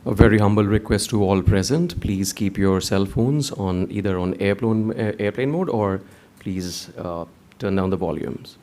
A very humble request to all present. Please keep your cell phones on either on airplane mode, or please turn down the volumes.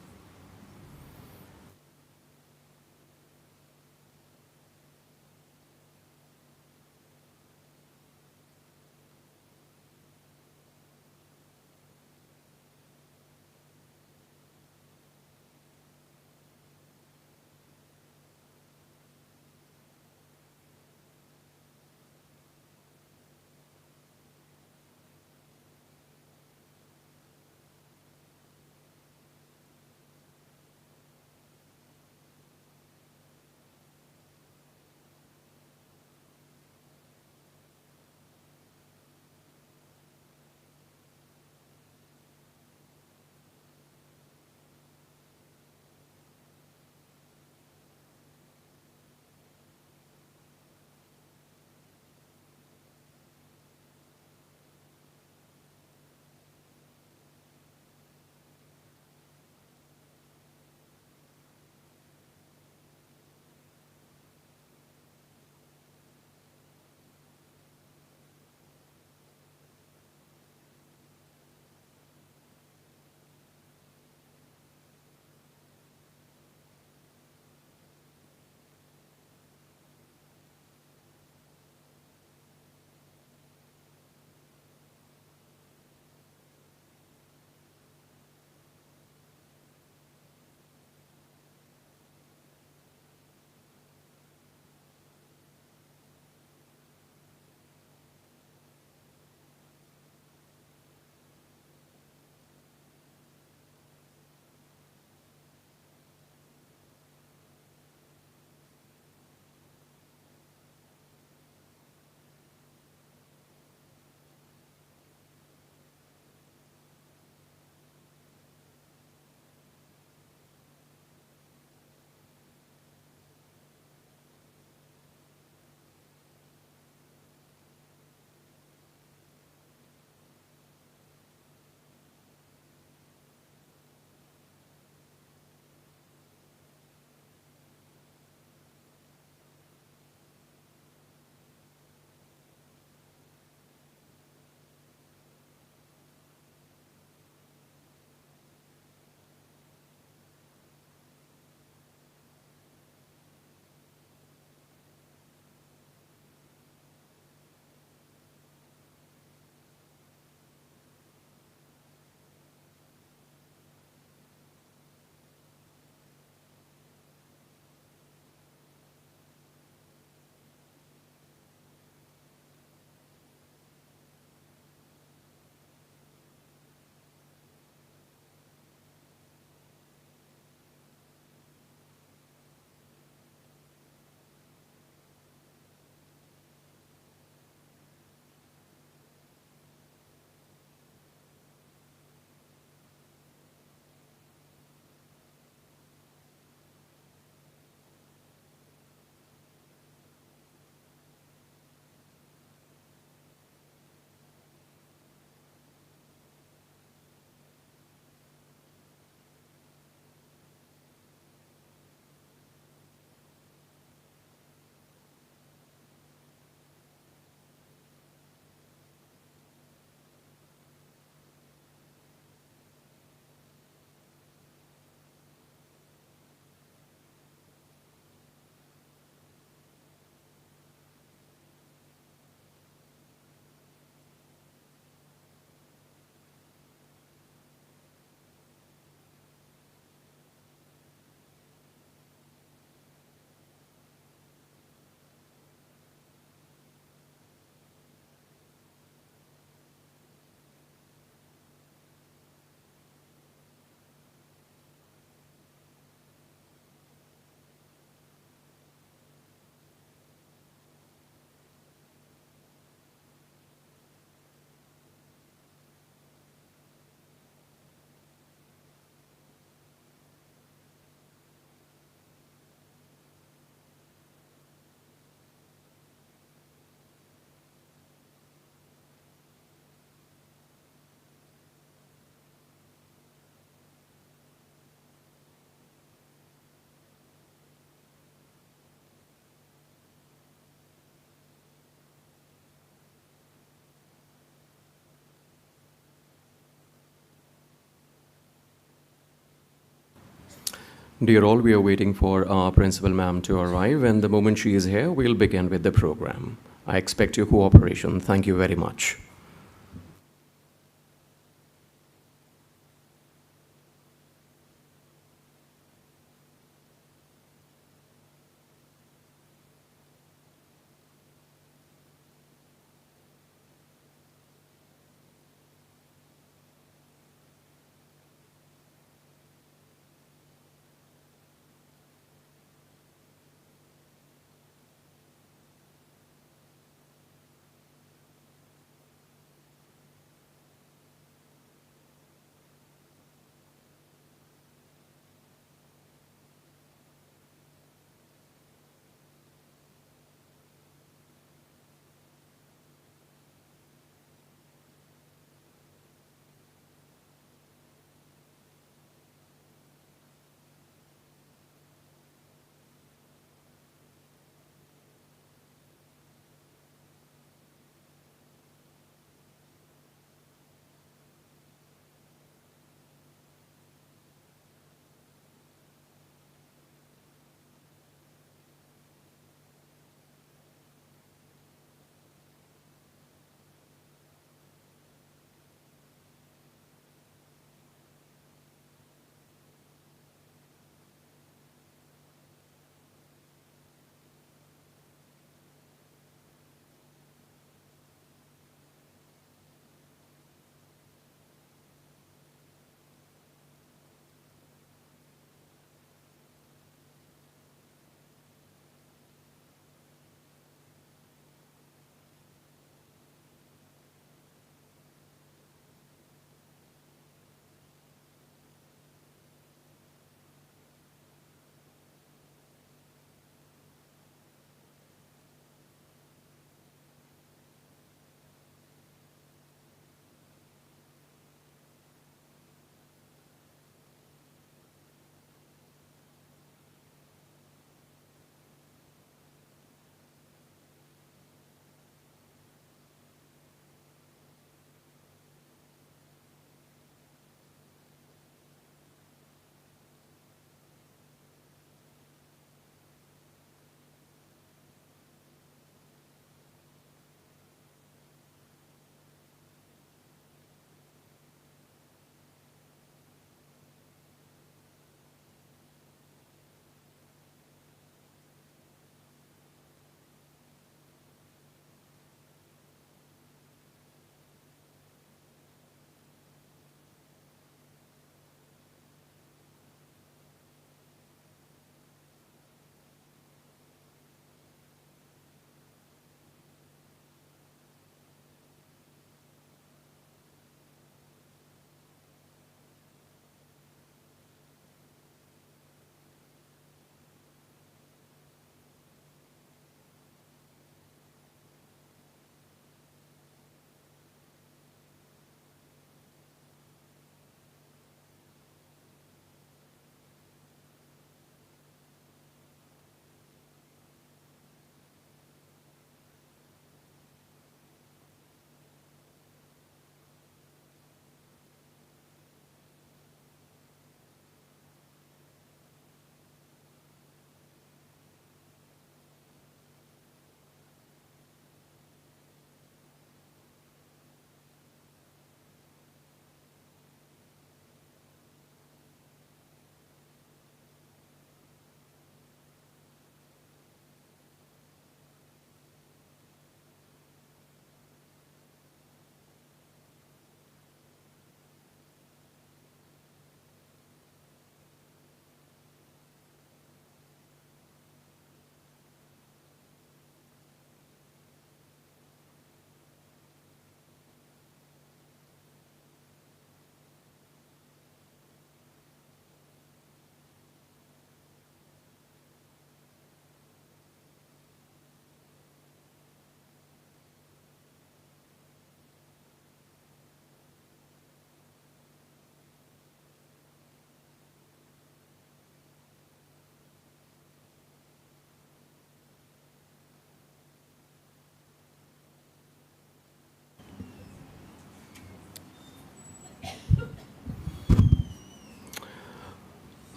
Dear all, we are waiting for our principal ma'am to arrive, and the moment she is here, we'll begin with the program. I expect your cooperation. Thank you very much.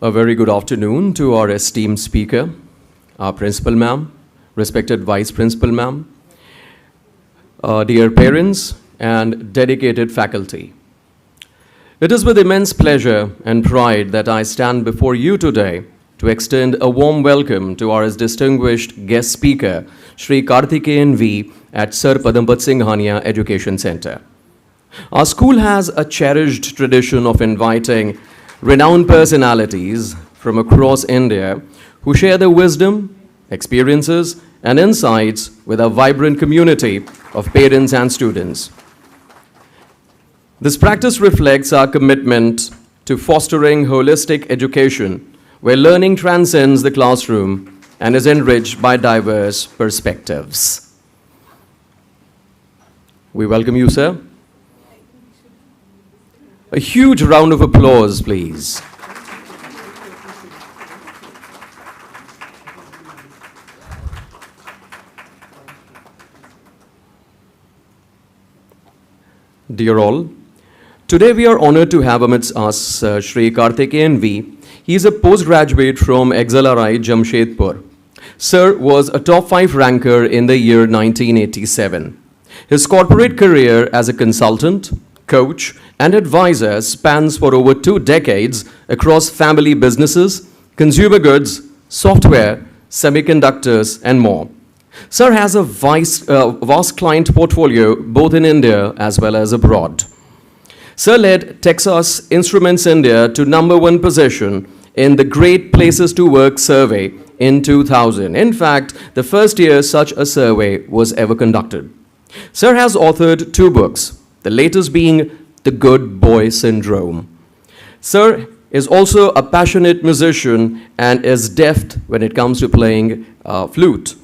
A very good afternoon to our esteemed speaker, our principal ma'am, respected vice principal ma'am, dear parents, and dedicated faculty. It is with immense pleasure and pride that I stand before you today to extend a warm welcome to our distinguished guest speaker, Shri Karthikeyan V. at Sir Padampat Singh Hania Education Center. Our school has a cherished tradition of inviting renowned personalities from across India who share their wisdom, experiences, and insights with a vibrant community of parents and students. This practice reflects our commitment to fostering holistic education where learning transcends the classroom and is enriched by diverse perspectives. We welcome you, sir. A huge round of applause, please. Dear all, today we are honored to have amidst us Shri Karthikeyan V. He is a postgraduate from XLRI Jamshedpur. Sir was a top 5 ranker in the year 1987. His corporate career as a consultant, coach, and advisor spans for over 2 decades across family businesses, consumer goods, software, semiconductors, and more. Sir has a vast client portfolio both in India as well as abroad. Sir led Texas Instruments India to #1 position in the Great Places to Work survey in 2000. In fact, the first year such a survey was ever conducted. Sir has authored 2 books, the latest being The Good Boy Syndrome. Sir is also a passionate musician and is deft when it comes to playing flute.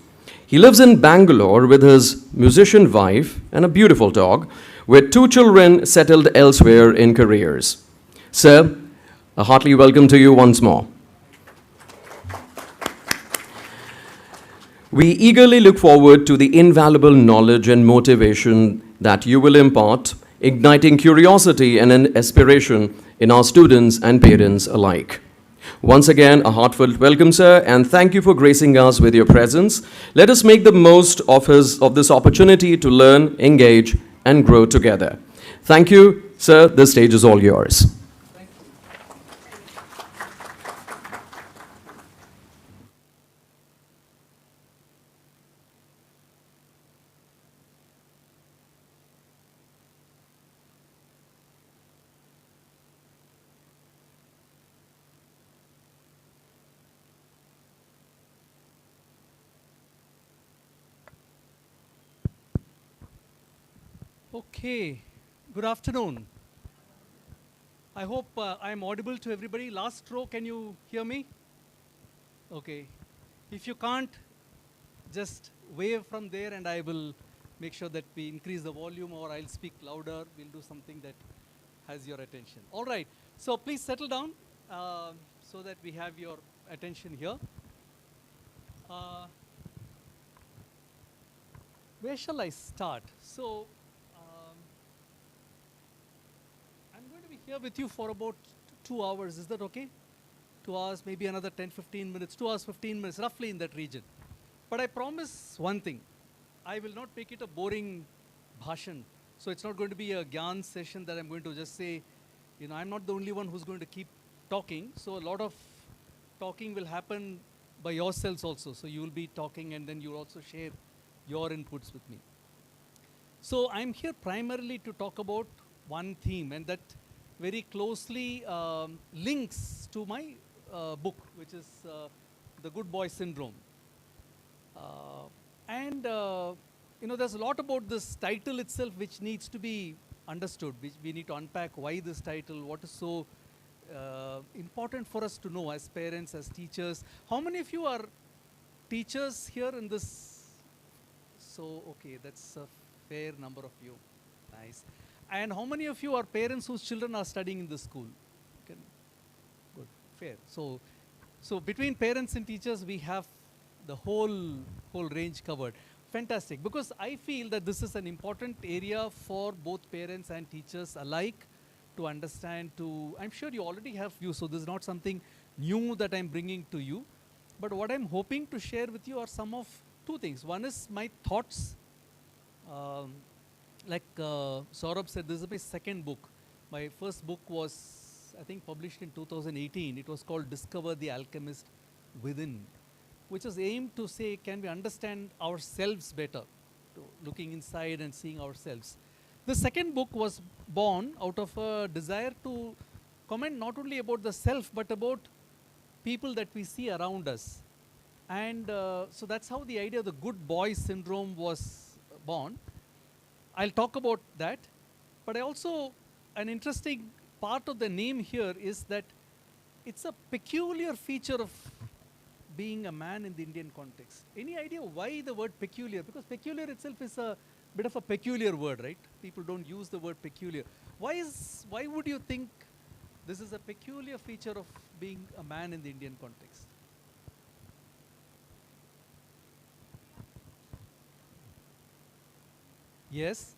He lives in Bangalore with his musician wife and a beautiful dog, with 2 children settled elsewhere in careers. Sir, a hearty welcome to you once more. We eagerly look forward to the invaluable knowledge and motivation that you will impart, igniting curiosity and an aspiration in our students and parents alike. Once again, a heartfelt welcome, sir, and thank you for gracing us with your presence. Let us make the most of this opportunity to learn, engage, and grow together. Thank you, sir. The stage is all yours. Okay, good afternoon. I hope I'm audible to everybody. Last row, can you hear me? Okay. If you can't, just wave from there and I will make sure that we increase the volume, or I'll speak louder. We'll do something that has your attention. All right, so please settle down so that we have your attention here. Where shall I start? So, I'm going to be here with you for about 2 hours. Is that okay? 2 hours, maybe another 10, 15 minutes, 2 hours, 15 minutes, roughly in that region. But I promise one thing. I will not make it a boring bhashan. So it's not going to be a Gyan session that I'm going to just say, you know, I'm not the only one who's going to keep talking. So a lot of talking will happen by yourselves also. So you will be talking and then you'll also share your inputs with me. So I'm here primarily to talk about one theme, and that very closely links to my book, which is The Good Boy Syndrome. You know, there's a lot about this title itself which needs to be understood, which we need to unpack why this title, what is so important for us to know as parents, as teachers. How many of you are teachers here in this? So, okay, that's a fair number of you. Nice. And how many of you are parents whose children are studying in this school? Okay. Good, fair. So between parents and teachers, we have the whole range covered. Fantastic, because I feel that this is an important area for both parents and teachers alike to understand, I'm sure you already have views, so this is not something new that I'm bringing to you. But what I'm hoping to share with you are some of two things. One is my thoughts. Um, like Saurabh said, this is my second book. My first book was, I think, published in 2018. It was called Discover the Alchemist Within, which is aimed to say, can we understand ourselves better? Looking inside and seeing ourselves. The second book was born out of a desire to comment not only about the self, but about people that we see around us. And so that's how the idea of the good boy syndrome was born. I'll talk about that. But I also, an interesting part of the name here is that it's a peculiar feature of being a man in the Indian context. Any idea why the word peculiar? Because peculiar itself is a bit of a peculiar word, right? People don't use the word peculiar. Why would you think this is a peculiar feature of being a man in the Indian context? Yes,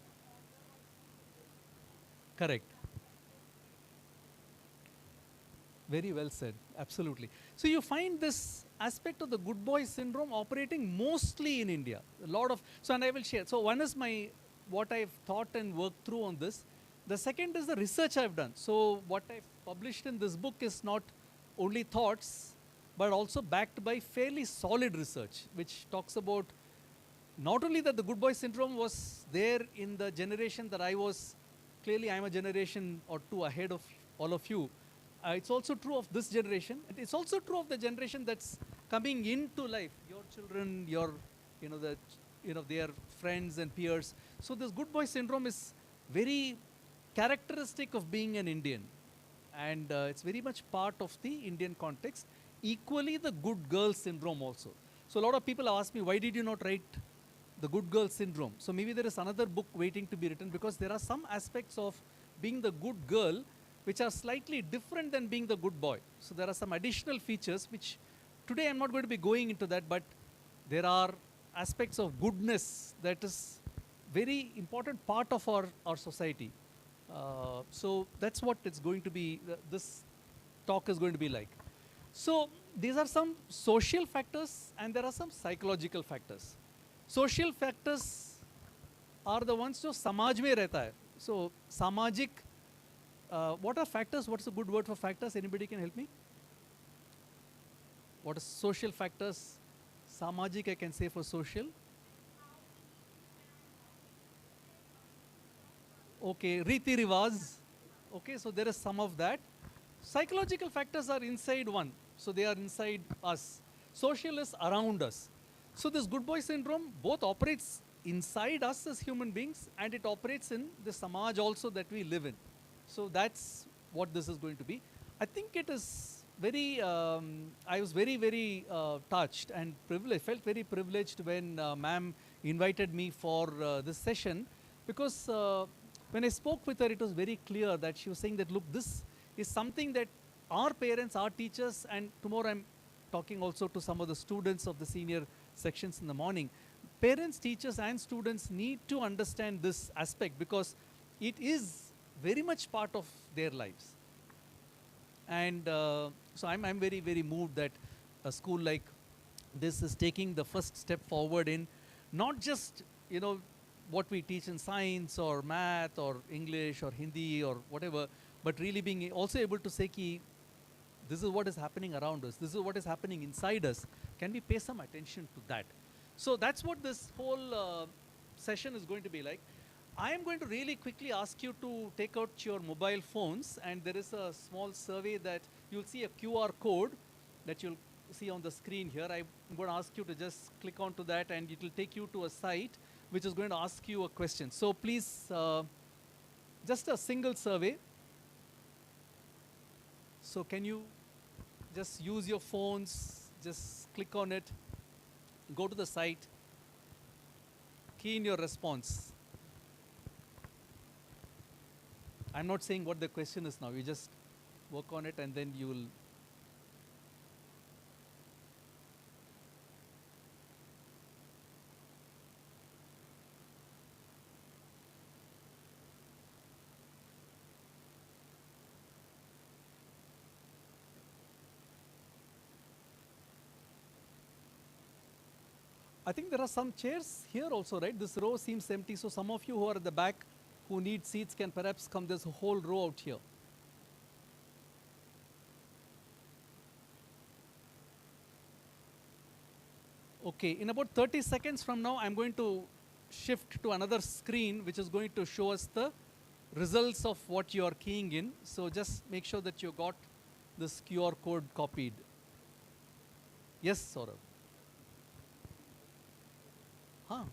correct. Very well said. Absolutely. So you find this aspect of the good boy syndrome operating mostly in India. A lot of so, and I will share. So one is my what I've thought and worked through on this. The second is the research I've done. So what I've published in this book is not only thoughts, but also backed by fairly solid research, which talks about not only that the good boy syndrome was there in the generation that I was, clearly I'm a generation or two ahead of all of you. It's also true of this generation. It's also true of the generation that's coming into life. Your children, your, their friends and peers. So this good boy syndrome is very characteristic of being an Indian. And it's very much part of the Indian context. Equally, the good girl syndrome also. So a lot of people ask me, why did you not write the good girl syndrome? So maybe there is another book waiting to be written, because there are some aspects of being the good girl which are slightly different than being the good boy. So there are some additional features which today I'm not going to be going into that, but there are aspects of goodness that is very important part of our society. So that's what it's going to be, this talk is going to be like. So these are some social factors and there are some psychological factors. Social factors are the ones जो समाज में रहता है. So सामाजिक, what are factors? What's a good word for factors? Anybody can help me? What are social factors? Samajik I can say for social. Okay, Riti Rivaz. Okay, so there is some of that. Psychological factors are inside one. So they are inside us. Social is around us. So this good boy syndrome both operates inside us as human beings and it operates in the samaj also that we live in. So that's what this is going to be. I think it is very, I was very, very touched and privileged, felt very privileged when ma'am invited me for this session, because when I spoke with her, it was very clear that she was saying that, look, this is something that our parents, our teachers, and tomorrow I'm talking also to some of the students of the senior sections in the morning. Parents, teachers, and students need to understand this aspect because it is very much part of their lives. And so I'm very, very moved that a school like this is taking the first step forward in not just, what we teach in science or math or English or Hindi or whatever, but really being also able to say, ki, this is what is happening around us. This is what is happening inside us. Can we pay some attention to that? So that's what this whole session is going to be like. I am going to really quickly ask you to take out your mobile phones, and there is a small survey that you'll see a QR code that you'll see on the screen here. I'm going to ask you to just click onto that, and it will take you to a site which is going to ask you a question. So please, just a single survey. So can you just use your phones, just click on it, go to the site, key in your response. I'm not saying what the question is now. You just work on it and then you will. I think there are some chairs here also, right? This row seems empty, so some of you who are at the back who need seats can perhaps come. There's a whole row out here. Okay, in about 30 seconds from now, I'm going to shift to another screen which is going to show us the results of what you are keying in. So just make sure that you got this QR code copied. Yes, Saurabh. Huh.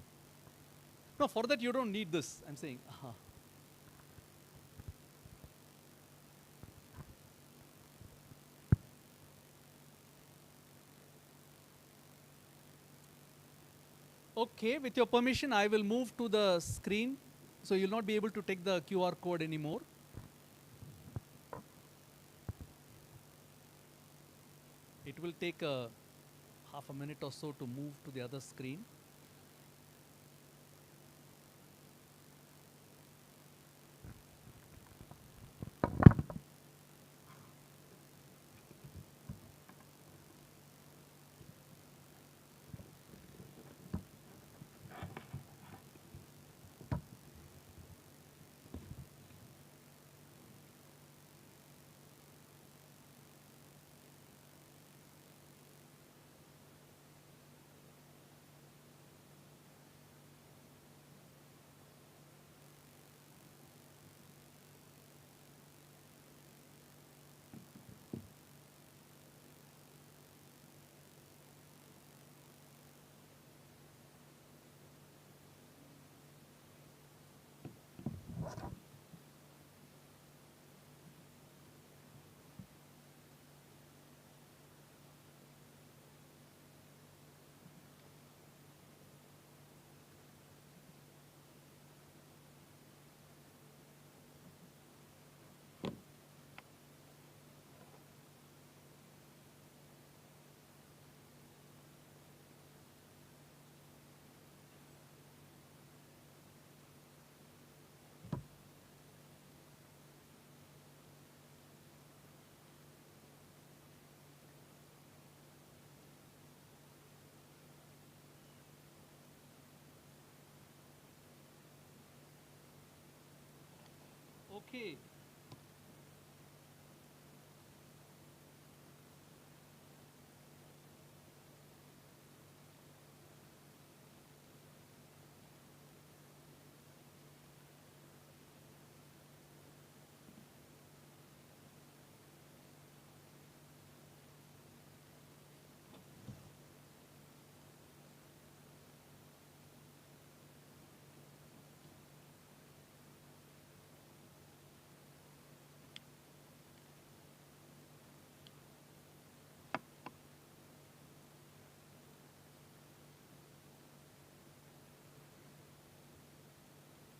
No, for that you don't need this, I'm saying. Okay, with your permission, I will move to the screen. So you'll not be able to take the QR code anymore. It will take a half a minute or so to move to the other screen. Okay.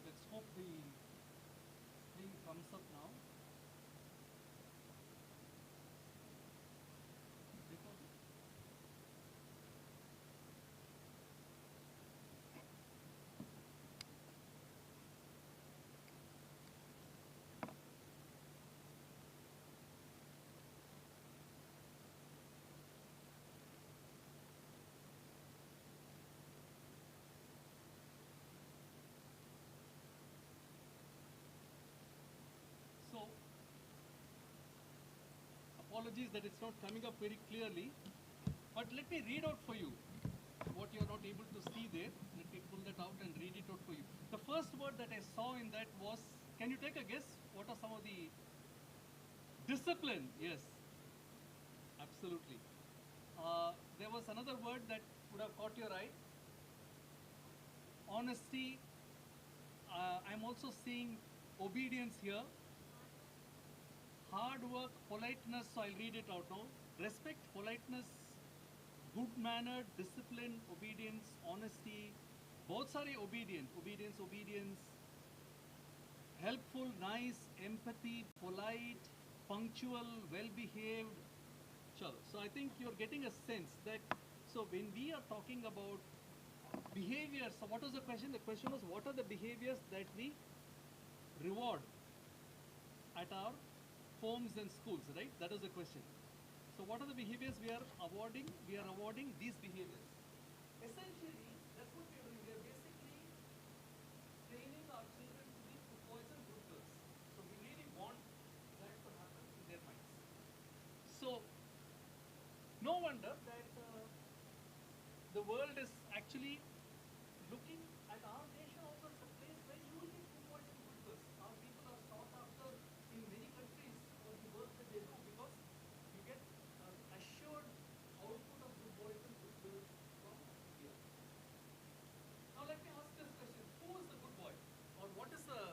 Let's hope the thing comes up now. So, apologies that it's not coming up very clearly, but let me read out for you what you're not able to see there. Let me pull that out and read it out for you. The first word that I saw in that was, can you take a guess? What are some of the discipline? Yes, absolutely. There was another word that would have caught your eye. Honesty. I'm also seeing obedience here. Hard work, politeness, so I'll read it out now. Respect, politeness, good mannered, discipline, obedience, honesty. Both are obedient. Obedience. Helpful, nice, empathy, polite, punctual, well behaved. Sure. So I think you're getting a sense that, so when we are talking about behaviors, so what was the question? The question was, what are the behaviors that we reward at our homes and schools, right? That is the question. So what are the behaviors we are awarding? We are awarding these behaviors. Essentially, wonder that the world is actually looking at our nation also as a place where you will get good boys and good girls. Our people are sought after in many countries for the work that they do because you get assured output of good boys and good girls from here. Now let me ask this question: who is the good boy, or what is the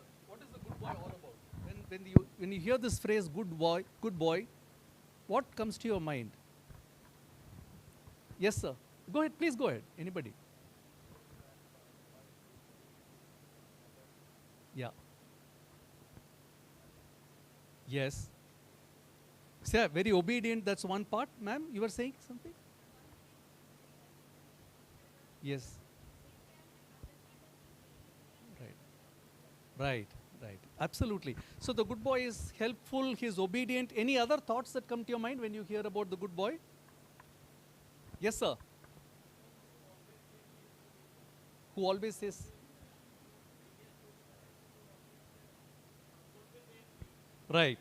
good boy all about? When you hear this phrase good boy, what comes to your mind? Yes, sir. Go ahead, please go ahead. Anybody? Yeah. Yes. Sir, very obedient, that's one part. Ma'am, you were saying something? Yes. Right. Right. Right. Absolutely. So the good boy is helpful, he is obedient. Any other thoughts that come to your mind when you hear about the good boy? Yes, sir. Who always says, right.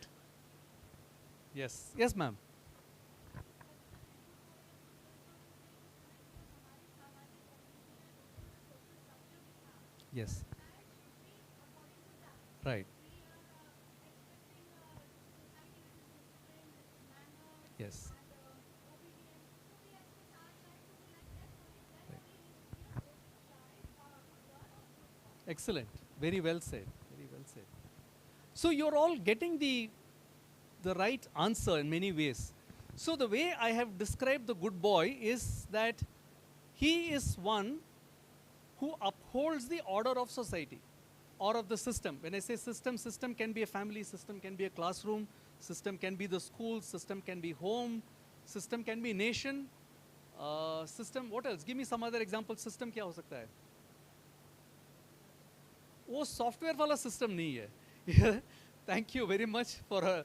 Yes. Yes, ma'am. Yes. Right. Yes. Right. Excellent. Very well said. Very well said. So you're all getting the right answer in many ways. So the way I have described the good boy is that he is one who upholds the order of society or of the system. When I say system, system can be a family, system can be a classroom, system can be the school, system can be home, system can be nation, system, what else? Give me some other example. System क्या हो सकता है? वो software वाला system नहीं है. Thank you very much for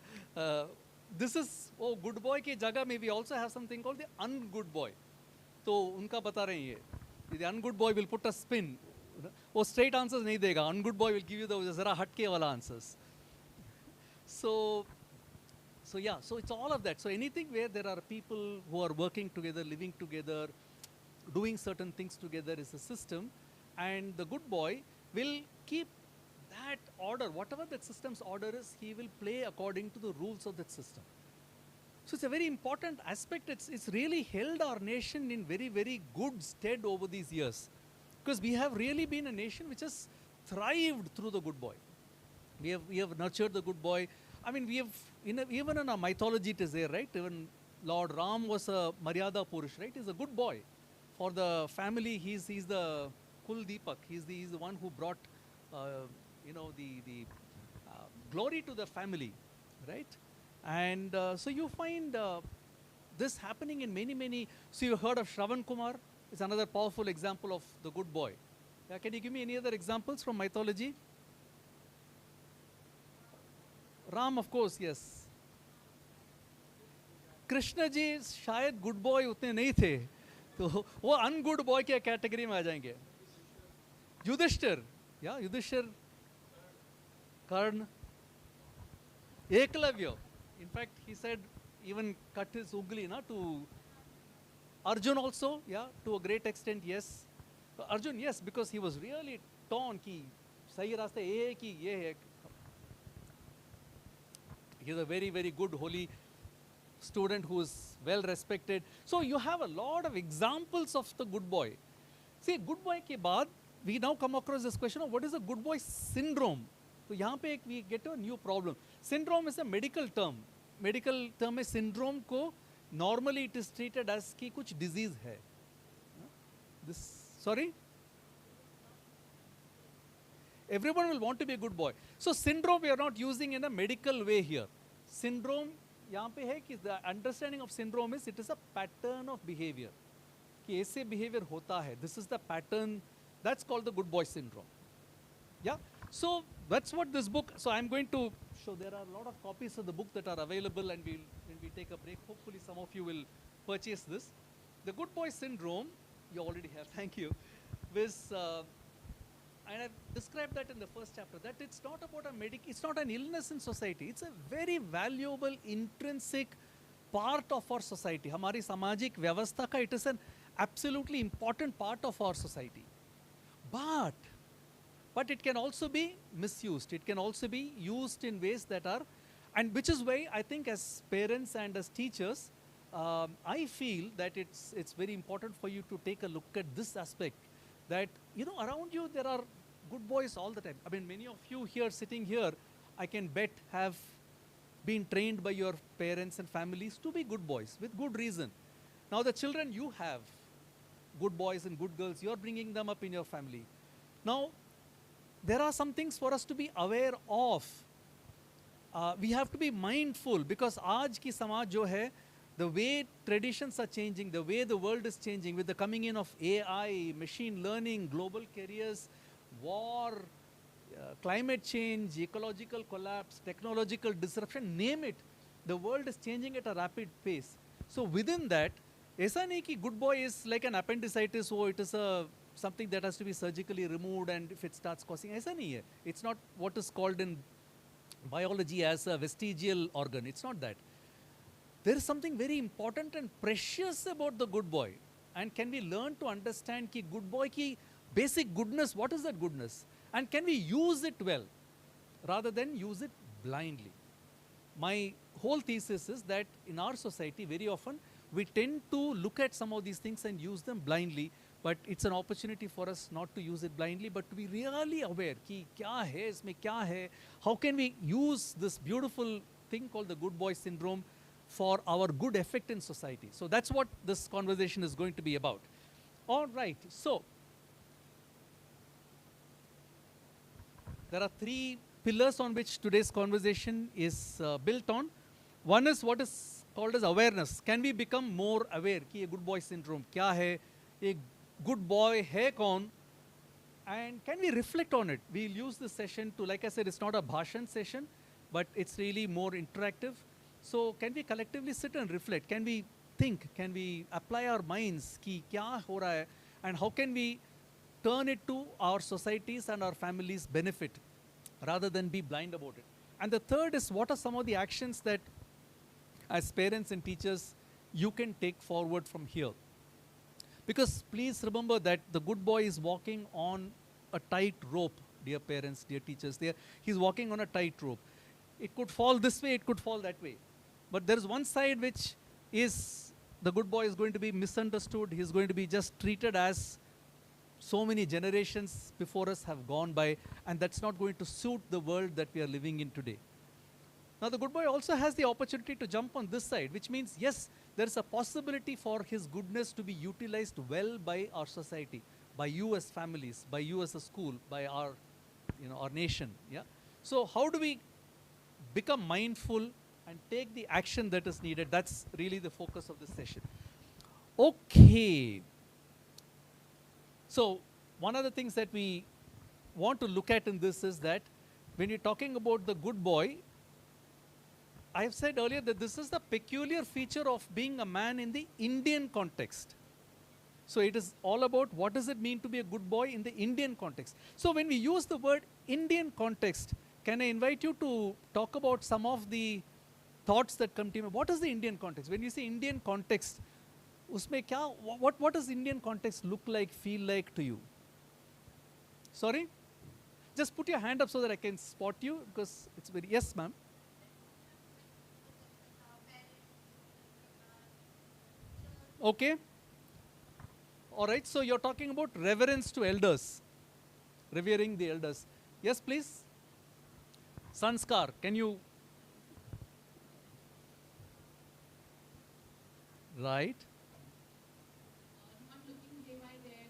this is oh good boy की जगह में we also have something called the ungood boy. तो उनका बता रहे हैं ये. The ungood boy will put a spin. वो straight answers नहीं देगा. Ungood boy will give you the ज़रा हटके वाला answers. So yeah, so it's all of that. So anything where there are people who are working together, living together, doing certain things together is a system, and the good boy will keep that order, whatever that system's order is, he will play according to the rules of that system. So it's a very important aspect. It's really held our nation in very, very good stead over these years, because we have really been a nation which has thrived through the good boy. We have nurtured the good boy. I mean, we have, even in our mythology it is there, right? Even Lord Ram was a Maryada Purush, right? He's a good boy. For the family, he's the Kul Deepak. He's the one who brought, the glory to the family, right? And so you find this happening in many. So you heard of Shravan Kumar? It's another powerful example of the good boy. Can you give me any other examples from mythology? Ram, of course, yes. Krishna ji शायद good boy उतने नहीं थे, तो वो अनगुड boy के category में आ जाएंगे. युधिष्ठिर, या युधिष्ठिर, कर्ण, Eklavya. In fact, he said even cut his ugly to Arjun also, yeah, to a great extent, yes. Arjun, yes, because he was really torn कि सही रास्ते ये है कि ये है. He is a very, very good, holy student who is well respected. So you have a lot of examples of the good boy. See, good boy के बाद we now come across this question of what is a good boy syndrome. तो यहाँ पे we get a new problem. Syndrome is a medical term. Medical term में syndrome को normally it is treated as कि कुछ disease है. Sorry? Everyone will want to be a good boy. So syndrome we are not using in a medical way here. Syndrome यहाँ पे है कि the understanding of syndrome is it is a pattern of behavior. कि ऐसे behavior होता है. This is the pattern. That's called the good boy syndrome. Yeah. So that's what this book. So I'm going to show. There are a lot of copies of the book that are available, and when we take a break, hopefully some of you will purchase this. The good boy syndrome. You already have. Thank you. And I've described that in the first chapter, that it's not about it's not an illness in society. It's a very valuable, intrinsic part of our society. हमारी सामाजिक व्यवस्था का it is an absolutely important part of our society. But it can also be misused. It can also be used in ways that are, and which is why I think as parents and as teachers, I feel that it's very important for you to take a look at this aspect. That around you there are good boys all the time. I mean, many of you here sitting here, I can bet have been trained by your parents and families to be good boys with good reason. Now the children you have, good boys and good girls, you are bringing them up in your family. Now, there are some things for us to be aware of. We have to be mindful because आज की समाज जो है, the way traditions are changing, the way the world is changing with the coming in of AI, machine learning, global careers, war, climate change, ecological collapse, technological disruption, name it. The world is changing at a rapid pace. So within that, ऐसा नहीं कि good boy is like an appendicitis, or it is something that has to be surgically removed and if it starts causing, ऐसा नहीं है. It's not what is called in biology as a vestigial organ. It's not that. There is something very important and precious about the good boy. And can we learn to understand कि good boy की basic goodness, what is that goodness? And can we use it well rather than use it blindly? My whole thesis is that in our society, very often, we tend to look at some of these things and use them blindly, but it's an opportunity for us not to use it blindly, but to be really aware कि क्या है इसमें क्या है, how can we use this beautiful thing called the good boy syndrome for our good effect in society. So that's what this conversation is going to be about. All right, so there are three pillars on which today's conversation is built on. One is what is called as awareness. Can we become more aware कि ये good boy syndrome क्या है, एक good boy है कौन, and can we reflect on it? We'll use this session to, like I said, it's not a bhashan session, but it's really more interactive. So can we collectively sit and reflect? Can we think? Can we apply our minds कि क्या हो रहा है, and how can we turn it to our societies and our families' benefit rather than be blind about it? And the third is what are some of the actions that as parents and teachers you can take forward from here? Because please remember that the good boy is walking on a tight rope, dear parents, dear teachers. He's walking on a tight rope. It could fall this way, it could fall that way. But there is one side which is the good boy is going to be misunderstood. He's going to be just treated as so many generations before us have gone by, and that's not going to suit the world that we are living in today. Now, the good boy also has the opportunity to jump on this side, which means, yes, there is a possibility for his goodness to be utilized well by our society, by you as families, by you as a school, by our, our nation. Yeah. So, how do we become mindful and take the action that is needed? That's really the focus of this session. Okay. So, one of the things that we want to look at in this is that when you're talking about the good boy, I have said earlier that this is the peculiar feature of being a man in the Indian context. So it is all about what does it mean to be a good boy in the Indian context. So when we use the word Indian context, can I invite you to talk about some of the thoughts that come to me? What is the Indian context? When you say Indian context, उसमें क्या, what does Indian context look like, feel like to you? Sorry? Just put your hand up so that I can spot you because it's very, yes ma'am. Okay. All right, so you're talking about reverence to elders, revering the elders. Yes, please. Sanskar, can you? Right. Not looking day by day,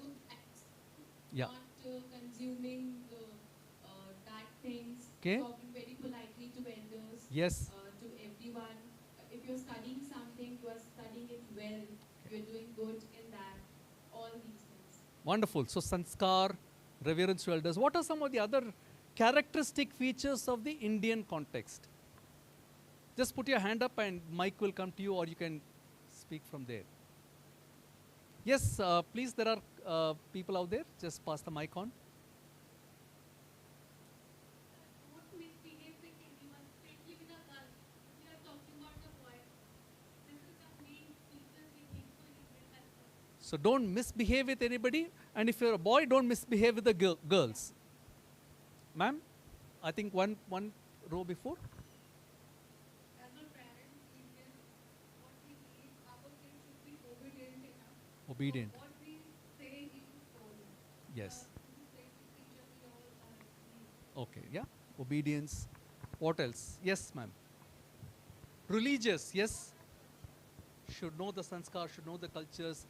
good acts, Yeah. not consuming bad things, Okay. talking very politely to elders, Yes. to everyone. If you're studying something, you are studying it well, you're doing good in that, all these things. Wonderful. So sanskar, reverence to elders. What are some of the other characteristic features of the Indian context? Just put your hand up and mic will come to you, or you can speak from there. Yes, please, there are people out there. Just pass the mic on. Don't misbehave with anyone, especially with a girl. We are talking So don't misbehave with anybody, and if you're a boy, don't misbehave with the girls. Ma'am, I think one row before. As a parent, we can, what we need, our kids should be obedient enough. Obedient. So what we say, he should follow. Yes. This is basic teacher we all need. Okay, yeah. Obedience. What else? Yes, ma'am. Religious, yes. Should know the sanskar, should know the cultures.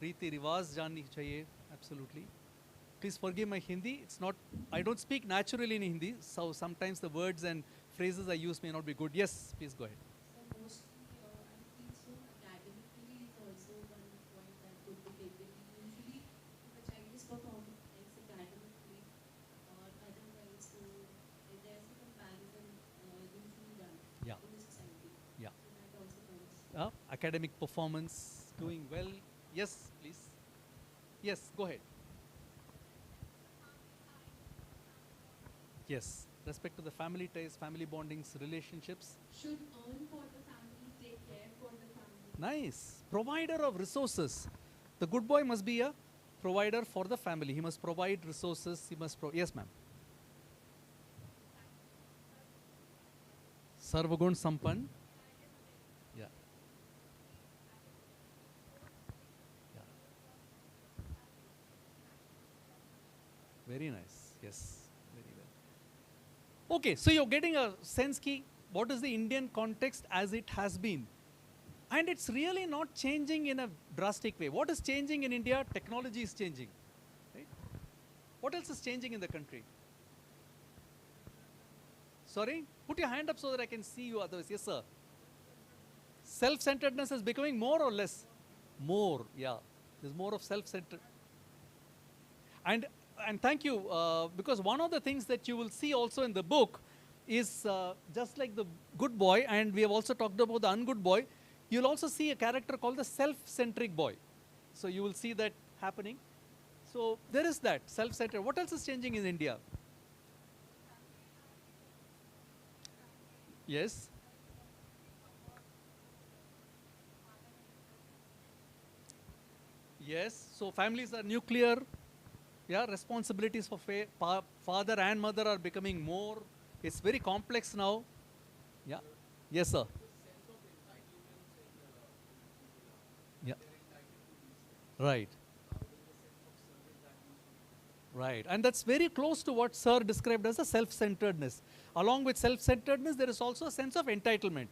Riti rivaj janni chahiye. Absolutely. Please forgive my Hindi. It's not, I don't speak naturally in Hindi, so sometimes the words and phrases I use may not be good. Yes, please go ahead. So mostly, I feel so academically is also one point that could be taken. Usually, if a child is performing academically or otherwise, so there's a comparison usually done Yeah. in the society. Yeah. So that also comes. Academic performance, doing well. Yes, please. Yes, go ahead. Yes, respect to the family ties, family bondings, relationships. Should earn for the family, take care for the family. Nice. Provider of resources. The good boy must be a provider for the family. He must provide resources. He must yes, ma'am. Sarvagun Sampan. Yeah. Yeah. Very nice. Yes. Very well. Okay, so you're getting a sense key. What is the Indian context as it has been? And it's really not changing in a drastic way. What is changing in India? Technology is changing. Right? What else is changing in the country? Sorry? Put your hand up so that I can see you otherwise. Yes, sir. Self-centeredness is becoming more or less? More, yeah. There's more of self-centered. And thank you, because one of the things that you will see also in the book is just like the good boy, and we have also talked about the ungood boy, you'll also see a character called the self-centric boy. So you will see that happening. So there is that, self-centered. What else is changing in India? Yes? Yes, so families are nuclear. Yeah, responsibilities for father and mother are becoming more. It's very complex now. Yeah. Yes, sir. Yeah. Right. Right. And that's very close to what Sir described as a self-centeredness. Along with self-centeredness, there is also a sense of entitlement.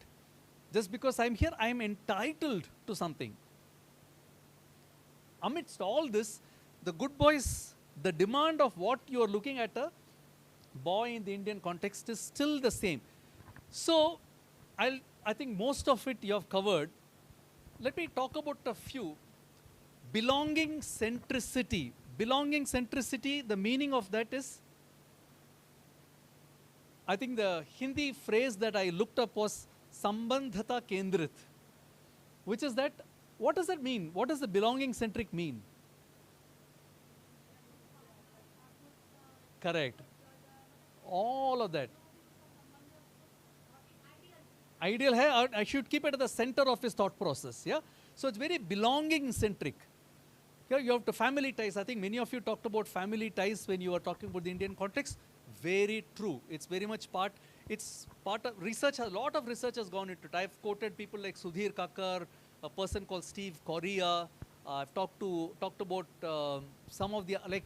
Just because I'm here, I'm entitled to something. Amidst all this, the good boys, the demand of what you are looking at a boy in the Indian context is still the same. So, I think most of it you have covered. Let me talk about a few. Belonging centricity. Belonging centricity, the meaning of that is, I think the Hindi phrase that I looked up was Sambandhata Kendrit, which is that, what does that mean? What does the belonging centric mean? Correct. All of that. Ideal hai, I should keep it at the center of his thought process. Yeah. So it's very belonging centric. Here you have the family ties. I think many of you talked about family ties when you were talking about the Indian context. Very true. It's very much part. It's part of research. A lot of research has gone into it. I've quoted people like Sudhir Kakar, a person called Steve Correa. I've talked about some of the like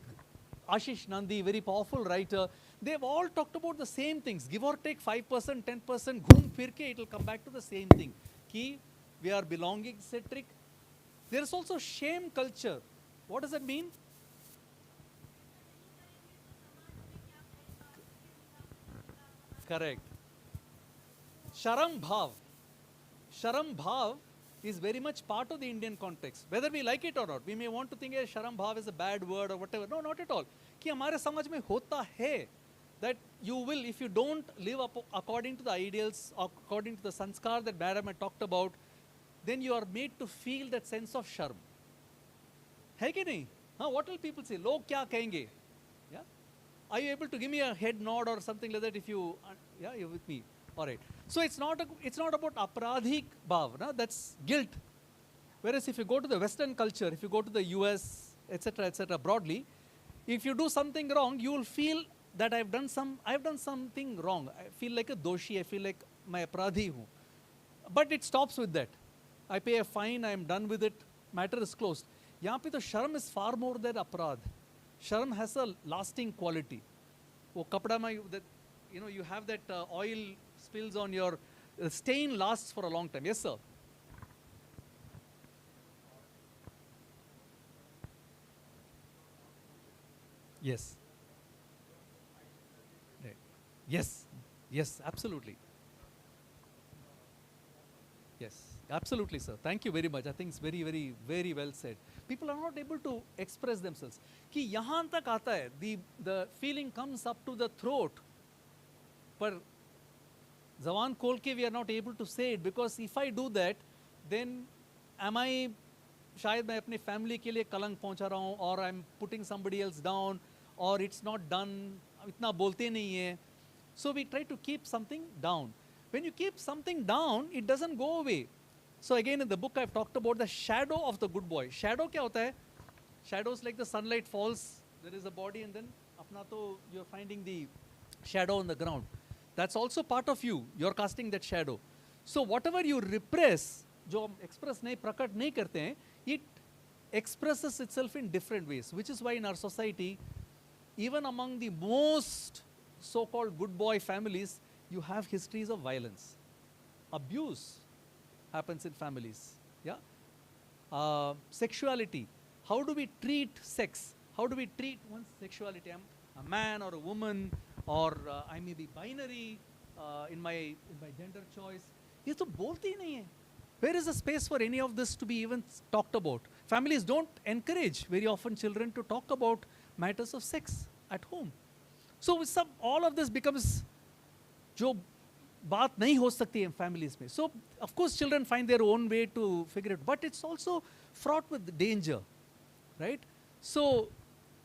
Ashish Nandi, very powerful writer. They've all talked about the same things. Give or take 5%, 10%, ghum firke, it will come back to the same thing. Ki we are belonging centric. There is also shame culture. What does that mean? Correct. Sharam Bhav. Sharam Bhav is very much part of the Indian context. Whether we like it or not, we may want to think Sharam Bhav is a bad word or whatever. No, not at all. कि हमारे समाज में होता है that you will, if you don't live up according to the ideals, according to the sanskar that Madam had talked about, then you are made to feel that sense of sharm. है कि नहीं? Huh? What will people say? लोग क्या कहेंगे? Yeah? Are you able to give me a head nod or something like that if you, yeah, you're with me? All right. So it's not about aparadhik bhav, no? That's guilt. Whereas if you go to the Western culture, if you go to the US, etc., broadly, if you do something wrong, you will feel that I've done something wrong. I feel like a doshi. I feel like मैं अपराधी हूँ. But it stops with that. I pay a fine. I am done with it. Matter is closed. यहाँ पे तो शर्म is far more than अपराध. Sharm has a lasting quality. वो कपड़ा में you have that oil spills on your stain lasts for a long time. Yes, sir. Yes. Right. Yes. Yes, absolutely. Yes, absolutely, sir. Thank you very much. I think it's very, very, very well said. People are not able to express themselves. कि यहाँ तक आता है, the feeling comes up to the throat, पर जवान खोल के we are not able to say it, because if I do that, then am I शायद मैं अपने family के लिए कलंक पहुंचा रहा हूँ, or I'm putting somebody else down, or it's not done, इतना बोलते नहीं है. So we try to keep something down. When you keep something down, it doesn't go away. So again, in the book, I've talked about the shadow of the good boy. Shadow क्या होता है? Shadows like the sunlight falls, there is a body, and then अपना तो you're finding the shadow on the ground. That's also part of you. You're casting that shadow. So whatever you repress, जो हम express नहीं, प्रकट नहीं करते हैं, it expresses itself in different ways, which is why in our society, even among the most so-called good boy families, you have histories of violence. Abuse happens in families. Yeah. Sexuality. How do we treat sex? How do we treat one's sexuality? I'm a man or a woman, or I may be binary in my gender choice. ये तो बोलते ही नहीं है. Where is the space for any of this to be even talked about? Families don't encourage very often children to talk about matters of sex at home. So all of this becomes जो बात नहीं हो सकती है families में. So of course children find their own way to figure it, but it's also fraught with danger, right? So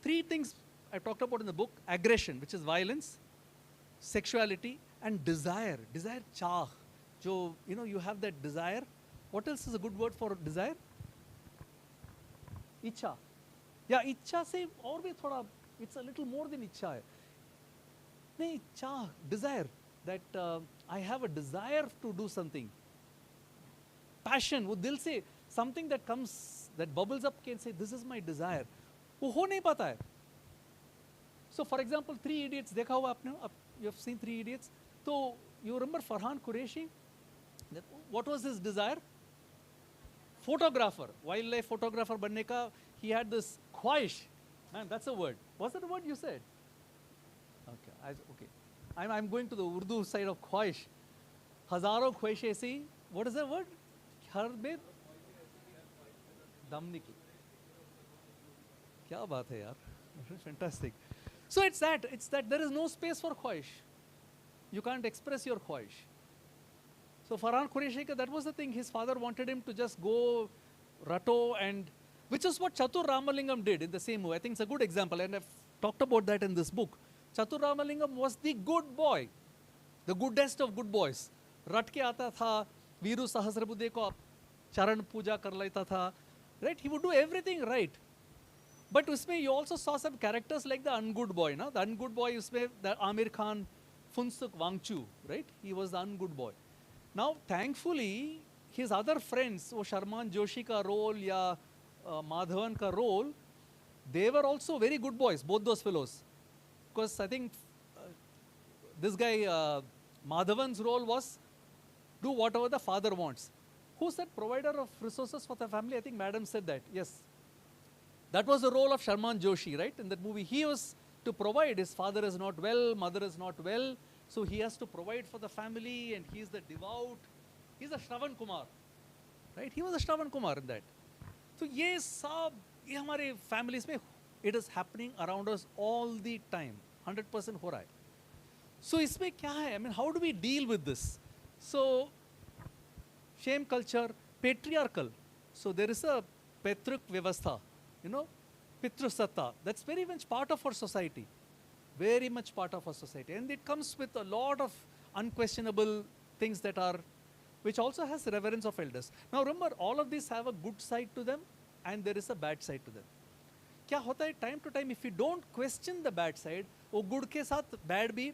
3 things I talked about in the book: aggression, which is violence, sexuality, and desire. Desire, चाह. जो you have that desire. What else is a good word for desire? इच्छा. या इच्छा से और भी थोड़ा, it's a little more than इच्छा है. नहीं, चाह, desire, that I have a desire to do something. Passion, वो दिल से, something that comes, that bubbles up can say, this is my desire. वो हो नहीं पाता है. So for example, 3 Idiots देखा हुआ आपने? You have seen 3 Idiots? So you remember Farhan Qureshi? What was his desire? Photographer, wildlife photographer बनने का, he had this ख्वाहिश. Man, that's a word. Was that a word you said? Okay, okay. I'm going to the Urdu side of ख्वाहिश. हजारों ख्वाहिशें ऐसी, what is that word? हर में दम निकले. क्या बात है यार? Fantastic. So it's that there is no space for ख्वाहिश. You can't express your ख्वाहिश. So Farhan Qureshi, that was the thing. His father wanted him to just go rato, and which is what Chatur Ramalingam did in the same way. I think it's a good example, and I've talked about that in this book. Chatur Ramalingam was the good boy, the goodest of good boys. रट के आता था, वीरू सहस्रबुद्धे को चरण पूजा कर लेता था, right? He would do everything right. But उसमें you also saw some characters like the ungood boy, na? The ungood boy उसमें the Amir Khan, Funsuk Wangchu, right? He was the ungood boy. Now, thankfully, his other friends, वो शर्मान जोशी का role या माधवन का role, they were also very good boys, both those fellows. Because I think this guy, Madhavan's role was do whatever the father wants. Who said provider of resources for the family? I think madam said that. Yes. That was the role of Sharman Joshi, right? In that movie, he was to provide. His father is not well, mother is not well. So he has to provide for the family, and he's the devout. He's a Shravan Kumar, right? He was a Shravan Kumar in that. So ये सब ये हमारे families में it is happening around us all the time. 100% हो रहा है. So इसमें क्या है? I mean, how do we deal with this? So shame culture, patriarchal. So there is a Petruk Vyavastha, Pitru Satta. That's very much part of our society. Very much part of our society. And it comes with a lot of unquestionable things that are which also has reverence of elders. Now remember, all of these have a good side to them and there is a bad side to them. क्या होता है time to time, if you don't question the bad side, वो good के साथ bad भी,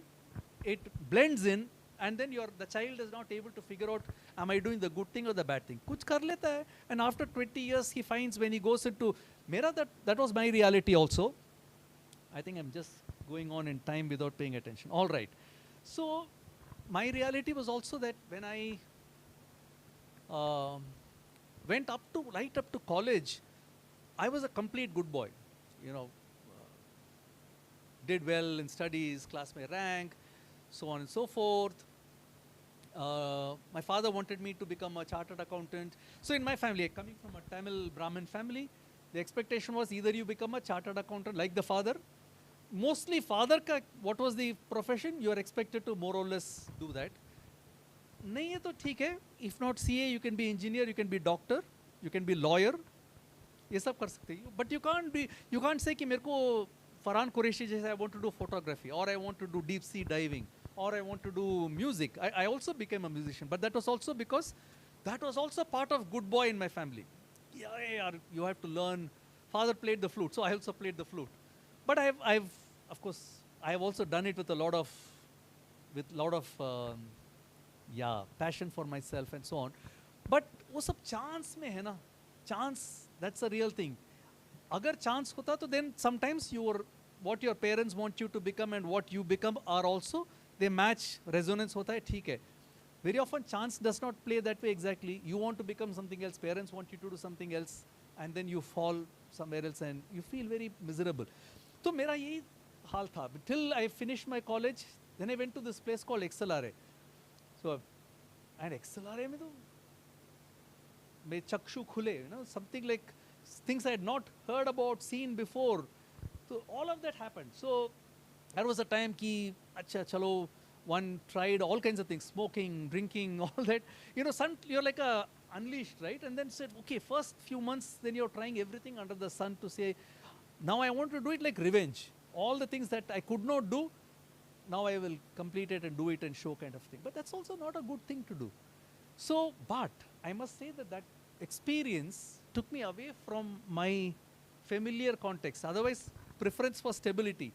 it blends in, and then the child is not able to figure out, am I doing the good thing or the bad thing? कुछ कर लेता है, and after 20 years he finds when he goes into, that was my reality also. I think I'm just going on in time without paying attention. All right. So my reality was also that when I went right up to college, I was a complete good boy. You know, did well in studies, classmate rank, so on and so forth. My father wanted me to become a chartered accountant. So in my family, coming from a Tamil Brahmin family, the expectation was either you become a chartered accountant like the father. Mostly father ka, what was the profession? You are expected to more or less do that. नहीं है तो ठीक है. If not CA, you can be engineer, you can be doctor, you can be lawyer. ये सब कर सकते हो. But you can't say कि मेरे को फरहान कुरैशी जैसे I want to do photography, or I want to do deep sea diving, or I want to do music. I also became a musician, but that was also because that was also part of good boy in my family. Yeah, you have to learn. Father played the flute, so I also played the flute. But I've of course, I have also done it with a lot of passion for myself and so on. But वो सब chance में है ना, chance, that's a real thing. अगर chance होता तो then sometimes what your parents want you to become and what you become are also, they match, resonance होता है, ठीक है. Very often chance does not play that way exactly. You want to become something else, parents want you to do something else, and then you fall somewhere else and you feel very miserable. तो मेरा यही हाल था. Till I finished my college, then I went to this place called XLRA. So, and XLRA में तो मेरे चक्षु खुले, something like things I had not heard about, seen before. So all of that happened. So there was a time कि अच्छा चलो, one tried all kinds of things, smoking, drinking, all that. You're like a unleashed, right? And then said, okay, first few months, then you're trying everything under the sun to say, now I want to do it like revenge. All the things that I could not do, now I will complete it and do it and show kind of thing. But that's also not a good thing to do. So, but I must say that experience took me away from my familiar context. Otherwise, preference for stability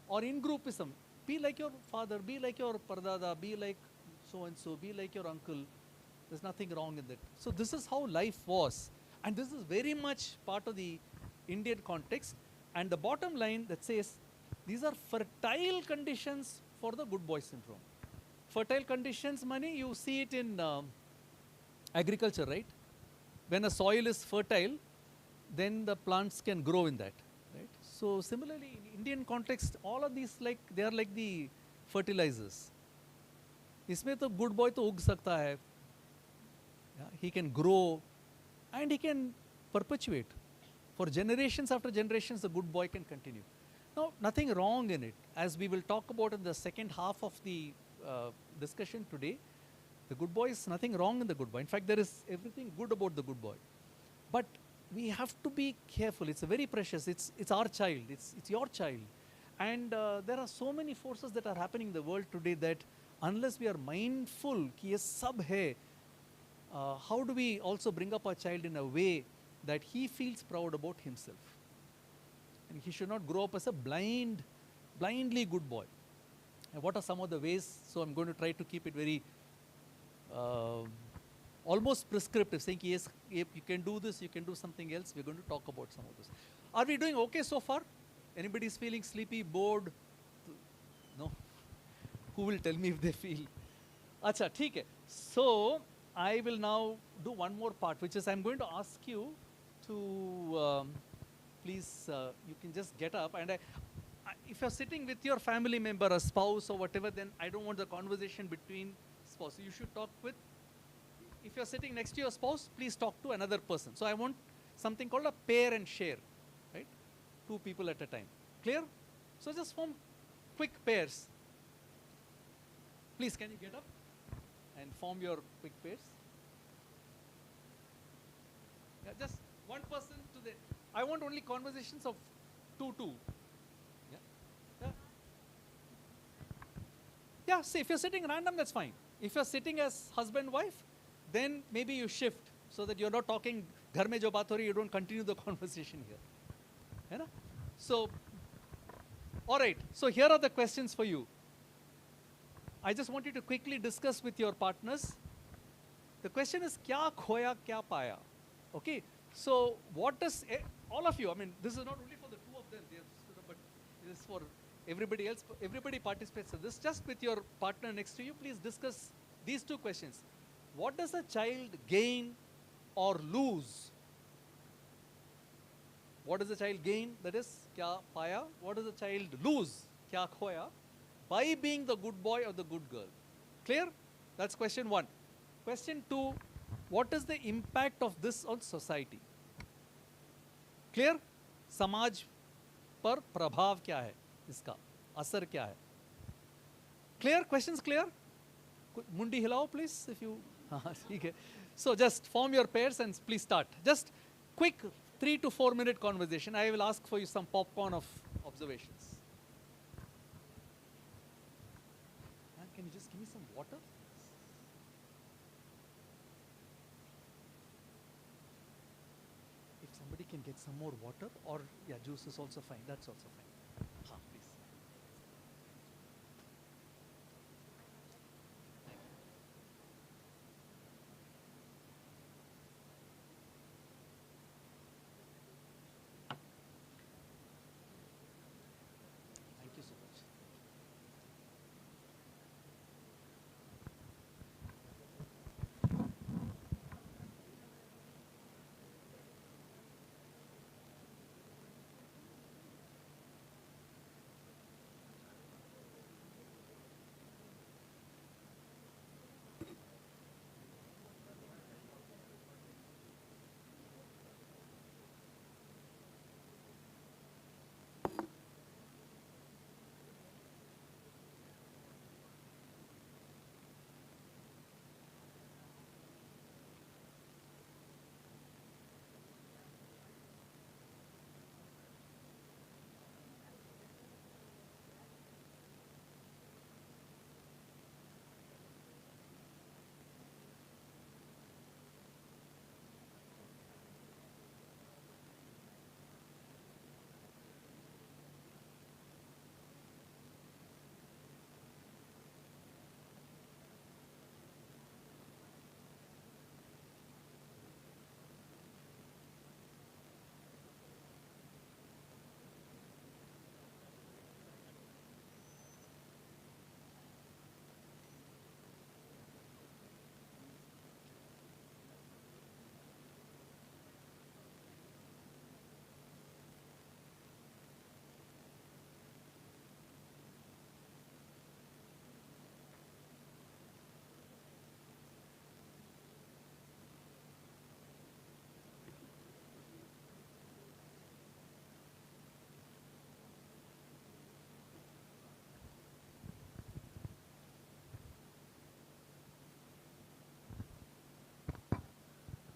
or in-groupism. Be like your father, be like your pardada, be like so-and-so, be like your uncle. There's nothing wrong in that. So this is how life was. And this is very much part of the Indian context. And the bottom line that says, these are fertile conditions for the good boy syndrome. Fertile conditions, money, you see it in agriculture, right? When a soil is fertile, then the plants can grow in that, right? So similarly, in Indian context, all of these, they are like the fertilizers. इसमें तो good boy तो उग सकता है. He can grow and he can perpetuate. For generations after generations, the good boy can continue. Now, nothing wrong in it. As we will talk about in the second half of the discussion today, the good boy is nothing wrong in the good boy. In fact, there is everything good about the good boy. But we have to be careful. It's a very precious. It's our child. It's your child. And there are so many forces that are happening in the world today that unless we are mindful कि ये सब है, how do we also bring up our child in a way that he feels proud about himself? And he should not grow up as a blindly good boy. And what are some of the ways? So I'm going to try to keep it very almost prescriptive, saying yes, you can do this, you can do something else. We're going to talk about some of this. Are we doing okay so far? Anybody is feeling sleepy, bored? No? Who will tell me if they feel? Acha, theek hai. So I will now do one more part, which is I'm going to ask you to please, you can just get up, and if you're sitting with your family member, a spouse or whatever, then I don't want the conversation between spouse. So you should talk with, if you're sitting next to your spouse, please talk to another person. So I want something called a pair and share, right? 2 people at a time. Clear? So just form quick pairs. Please, can you get up and form your quick pairs? Yeah, just one person to the, I want only conversations of 2. Yeah. Yeah, see, if you're sitting random, that's fine. If you're sitting as husband wife, then maybe you shift so that you're not talking घर में जो बात हो रही, you don't continue the conversation here. है ना? So, all right. So here are the questions for you. I just want you to quickly discuss with your partners. The question is क्या खोया क्या पाया? Okay. So what does all of you? I mean, this is not only for the two of them, but this is for everybody else. Everybody participates in this. Just with your partner next to you, please discuss these two questions. What does a child gain or lose? What does a child gain? That is, kya paya? What does a child lose? Kya khoya? By being the good boy or the good girl. Clear? That's question one. Question two, what is the impact of this on society? Clear? समाज पर प्रभाव क्या है इसका? असर क्या है? Clear? Questions clear? मुंडी हिलाओ please if you. हाँ ठीक है. So just form your pairs and please start. Just quick 3 to 4 minute conversation. I will ask for you some popcorn of observations. And can you just give me some water? If somebody can get some more water, or yeah, juice is also fine. That's also fine. Haan, please. Thank you so much.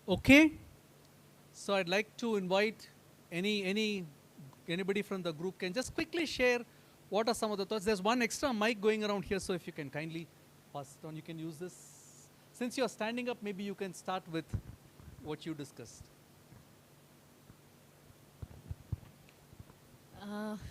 Okay. So I'd like to invite anybody from the group can just quickly share what are some of the thoughts. There's one extra mic going around here, so if you can kindly pass it on, you can use this. Since you're standing up, maybe you can start with what you discussed.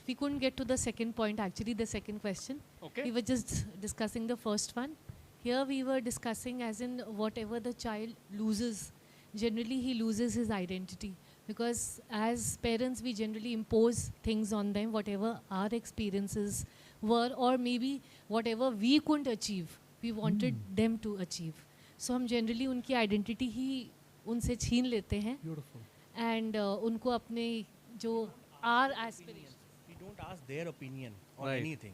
We couldn't get to the second point, actually, the second question. Okay. We were just discussing the first one. Here we were discussing as in whatever the child loses, generally he loses his identity. Because as parents, we generally impose things on them, whatever our experiences were, or maybe whatever we couldn't achieve, we wanted them to achieve. So हम generally उनकी identity ही उनसे छीन लेते हैं. Beautiful. And उनको अपने जो our aspirations. We don't ask their opinion on Right. anything.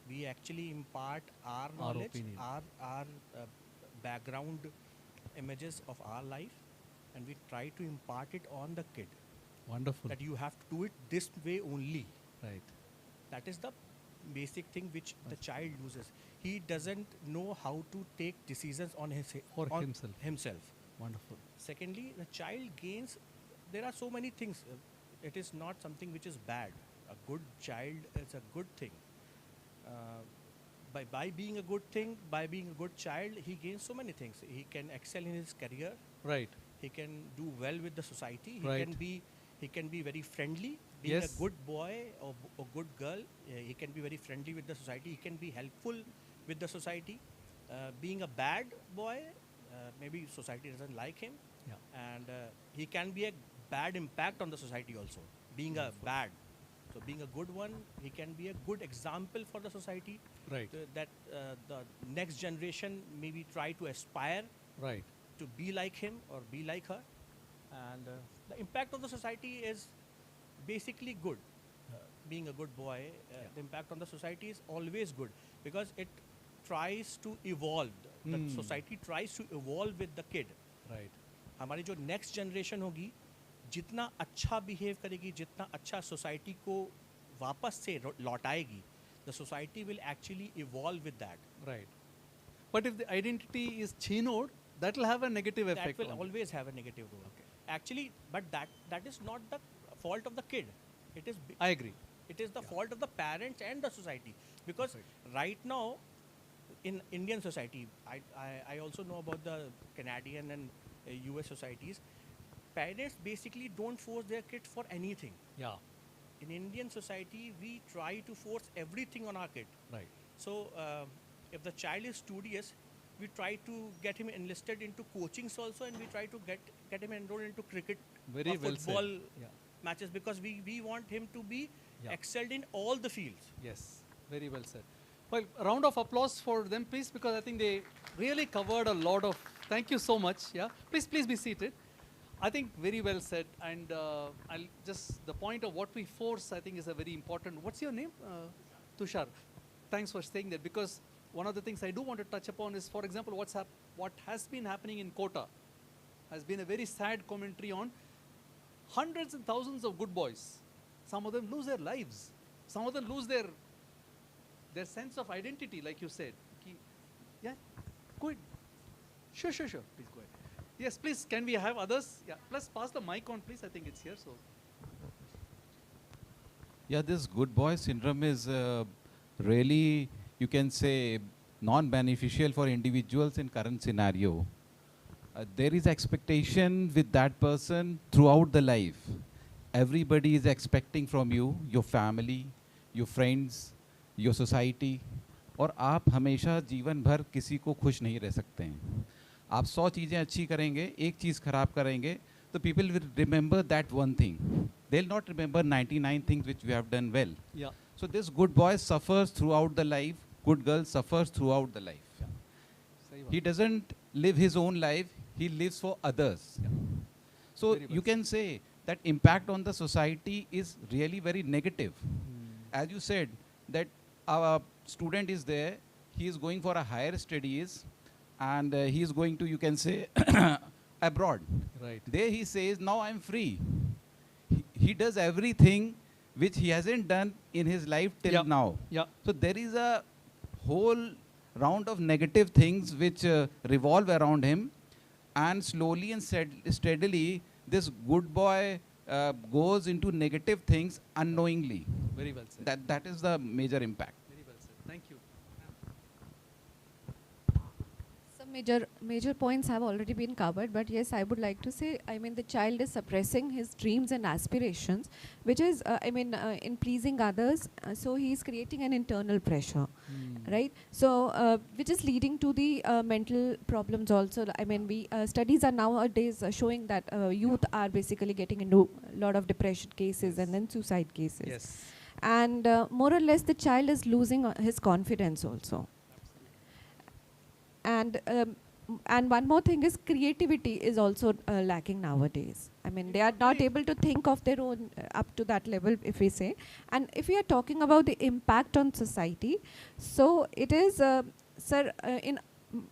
We actually impart our knowledge, opinion. our background images of our life, and we try to impart it on the kid. Wonderful. That you have to do it this way only. Right. That is the basic thing which the child loses. He doesn't know how to take decisions on For on himself. Wonderful. Secondly, the child gains. There are so many things. It is not something which is bad. A good child is a good thing. by being a good thing, by being a good child, he gains so many things. He can excel in his career. Right. He can do well with the society. Right. He can be very friendly. Being Yes. a good boy or a good girl, he can be very friendly with the society. He can be helpful with the society. Being a bad boy, maybe society doesn't like him, Yeah. and he can be a bad impact on the society also. Being a bad, so being a good one, he can be a good example for the society. Right. That the next generation maybe try to aspire Right. to be like him or be like her, and the impact of the society is basically good. Being a good boy, the impact on the society is always good because it tries to evolve. The Hmm. society tries to evolve with the kid. Right. हमारी जो next generation होगी, जितना अच्छा behave करेगी, जितना अच्छा society को वापस से लौटाएगी, the society will actually evolve with that. Right. But if the identity is chinoed, that will have a negative That effect. will on- always have a negative role. Actually, but that is not the fault of the kid. It is I agree. it is the fault of the parents and the society, because right now in Indian society, I also know about the Canadian and US societies. Parents basically don't force their kids for anything. Yeah. In Indian society, we try to force everything on our kid. Right. So if the child is studious, we try to get him enlisted into coachings also, and we try to get him enrolled into cricket Very or well said. football Yeah. matches, because we want him to be Yeah. excelled in all the fields. Yes. Very well said. Well, a round of applause for them, please, because I think they really covered a lot of. Thank you so much. Yeah. Please be seated. I think very well said. And I'll just the point of what we force, I think, is a very important. What's your name? Tushar. Thanks for saying that, because one of the things I do want to touch upon is, for example, what has been happening in Kota has been a very sad commentary on hundreds and thousands of good boys. Some of them lose their lives. Some of them lose their sense of identity, like you said. Yeah, go ahead. Sure. Please go ahead. Yes, please. Can we have others? Yeah. Plus, pass the mic on, please. I think it's here. So. Yeah, this good boy syndrome is really, you can say, non-beneficial for individuals in current scenario. There is expectation with that person throughout the life. Everybody is expecting from you, your family, your friends, your society, और आप हमेशा जीवन भर किसी को खुश नहीं रह सकते हैं. आप 100 चीज़ें अच्छी करेंगे, एक चीज़ खराब करेंगे, तो people will remember that one thing. They'll not remember 99 things which you have done well. Yeah. So this good boy suffers throughout the life, good girl suffers throughout the life. सही बात. He doesn't live his own life, he lives for others. Yeah. So Very well you can say that impact on the society is really very negative. As you said, that our student is there, he is going for a higher studies, and he is going to, you can say, abroad. Right. There he says, now I'm free. He does everything which he hasn't done in his life till Yeah. now. Yeah. So there is a whole round of negative things which revolve around him, and slowly and steadily this good boy goes into negative things unknowingly. Very well said. That is the major impact. Very well said. Thank you. Some major points have already been covered, but yes, I would like to say, I mean, the child is suppressing his dreams and aspirations, which is, in pleasing others, so he is creating an internal pressure, right? So, which is leading to the mental problems also. I mean, studies are nowadays showing that youth are basically getting into a lot of depression cases and then suicide cases. Yes. And more or less, the child is losing his confidence also. And one more thing is creativity is also lacking nowadays. I mean, they are not able to think of their own up to that level, if we say. And if we are talking about the impact on society, so it is, sir,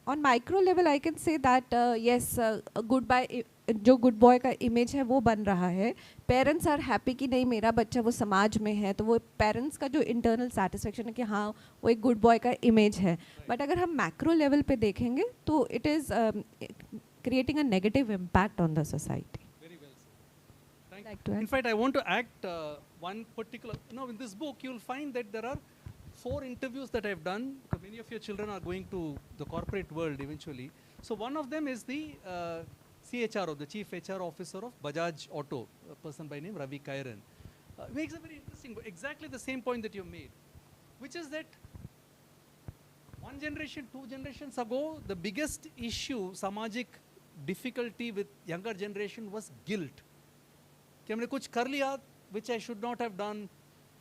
on micro level, I can say that yes, a जो good boy का image है वो बन रहा है. Parents are happy कि नहीं मेरा बच्चा वो समाज में है, तो वो पेरेंट्स का जो इंटरनल सेटिस्फेक्शन है कि हाँ वो एक गुड बॉय का इमेज है. बट अगर हम मैक्रो लेवल पे देखेंगे तो it is creating a negative impact on the society. Very well said. Thank Like to you. add? In fact, I want to act one particular. In this book, you will find that there are 4 interviews that I've done, because many of your children are going to the corporate world eventually. So one of them is the CHRO, the Chief HR Officer of Bajaj Auto, a person by name Ravi Kairan. Makes a very interesting, exactly the same point that you made, which is that one generation, 2 generations ago, the biggest issue, samajik difficulty with younger generation was guilt. कि हमने कुछ कर लिया, which I should not have done.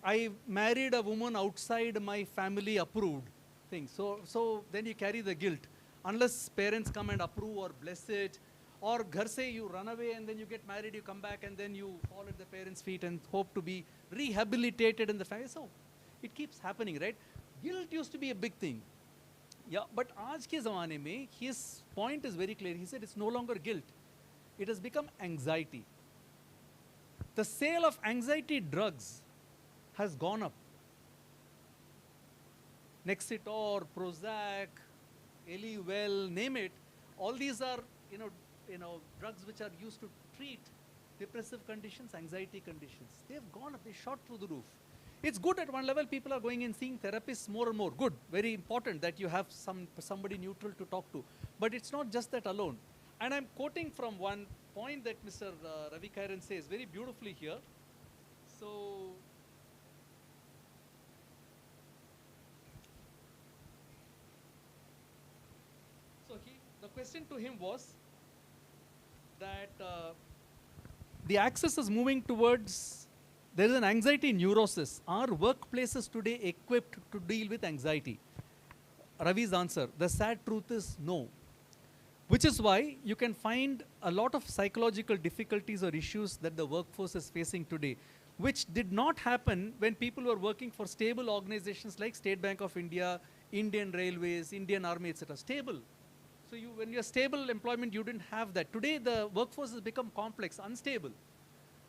I married a woman outside my family approved thing. So then you carry the guilt. Unless parents come and approve or bless it, or ghar se you run away and then you get married, you come back and then you fall at the parents' feet and hope to be rehabilitated in the family. So it keeps happening, right? Guilt used to be a big thing. Yeah, but aaj ke zamane mein, his point is very clear. He said it's no longer guilt. It has become anxiety. The sale of anxiety drugs has gone up. Nexitor, Prozac, Eliwell, name it. All these are, drugs which are used to treat depressive conditions, anxiety conditions. They have gone up. They shot through the roof. It's good at one level. People are going and seeing therapists more and more. Good. Very important that you have somebody neutral to talk to. But it's not just that alone. And I'm quoting from one point that Mr. Ravi Kairan says very beautifully here. So the question to him was that the axis is moving towards, there is an anxiety neurosis. Are workplaces today equipped to deal with anxiety? Ravi's answer, the sad truth is no. Which is why you can find a lot of psychological difficulties or issues that the workforce is facing today, which did not happen when people were working for stable organizations like State Bank of India, Indian Railways, Indian Army, etc. Stable. So when you're stable employment, you didn't have that. Today, the workforce has become complex, unstable.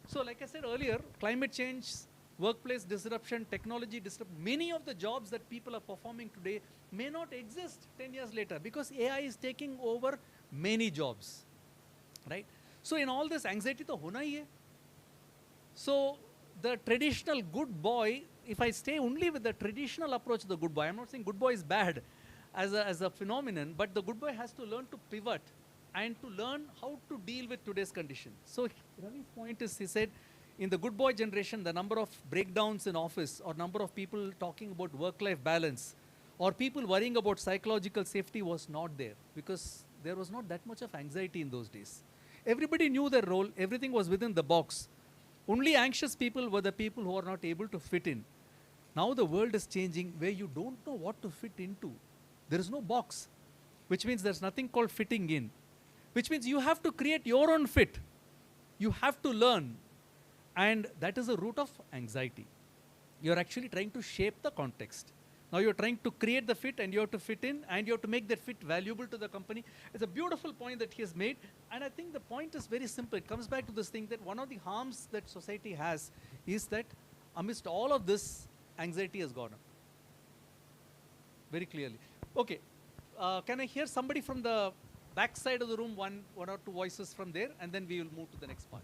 So like I said earlier, climate change, workplace disruption, technology disruption, many of the jobs that people are performing today may not exist 10 years later because AI is taking over many jobs, right? So in all this, anxiety to hona hi hai. So the traditional good boy, if I stay only with the traditional approach to the good boy, I'm not saying good boy is bad as a phenomenon, but the good boy has to learn to pivot and to learn how to deal with today's condition. So Ravi's point is, he said, in the good boy generation, the number of breakdowns in office or number of people talking about work-life balance or people worrying about psychological safety was not there because there was not that much of anxiety in those days. Everybody knew their role. Everything was within the box. Only anxious people were the people who are not able to fit in. Now the world is changing where you don't know what to fit into. There is no box, which means there's nothing called fitting in, which means you have to create your own fit. You have to learn. And that is the root of anxiety. You're actually trying to shape the context. Now you're trying to create the fit and you have to fit in and you have to make that fit valuable to the company. It's a beautiful point that he has made. And I think the point is very simple. It comes back to this thing that one of the harms that society has is that amidst all of this, anxiety has gone up. Very clearly. Okay. Can I hear somebody from the back side of the room, one or two voices from there, and then we will move to the next part.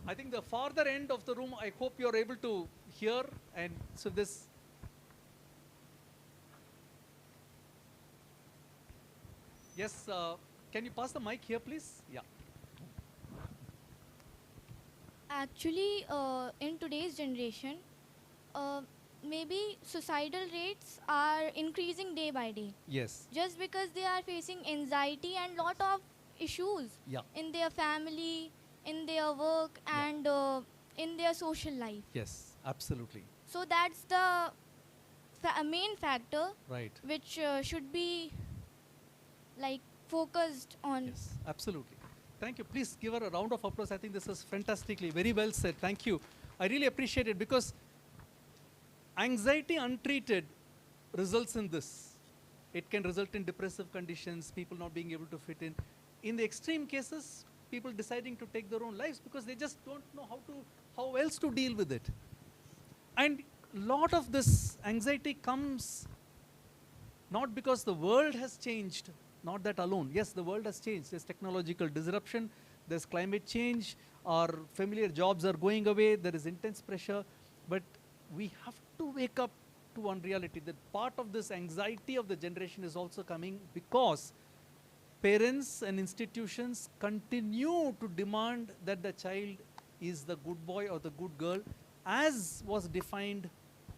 I think the farther end of the room, I hope you're able to hear, and so this. Yes, can you pass the mic here, please? Yeah. Actually, in today's generation, maybe suicidal rates are increasing day by day. Yes. Just because they are facing anxiety and lot of issues in their family, in their work, and in their social life. Yes, absolutely. So that's the main factor, right, which should be like focused on. Yes, absolutely. Thank you. Please give her a round of applause. I think this is fantastically, very well said. Thank you. I really appreciate it because anxiety untreated results in this. It can result in depressive conditions, people not being able to fit in. In the extreme cases, people deciding to take their own lives because they just don't know how else to deal with it. And lot of this anxiety comes not because the world has changed, not that alone. Yes, the world has changed. There's technological disruption. there's climate change, our familiar jobs are going away, there is intense pressure, but we have to wake up to one reality that part of this anxiety of the generation is also coming because parents and institutions continue to demand that the child is the good boy or the good girl as was defined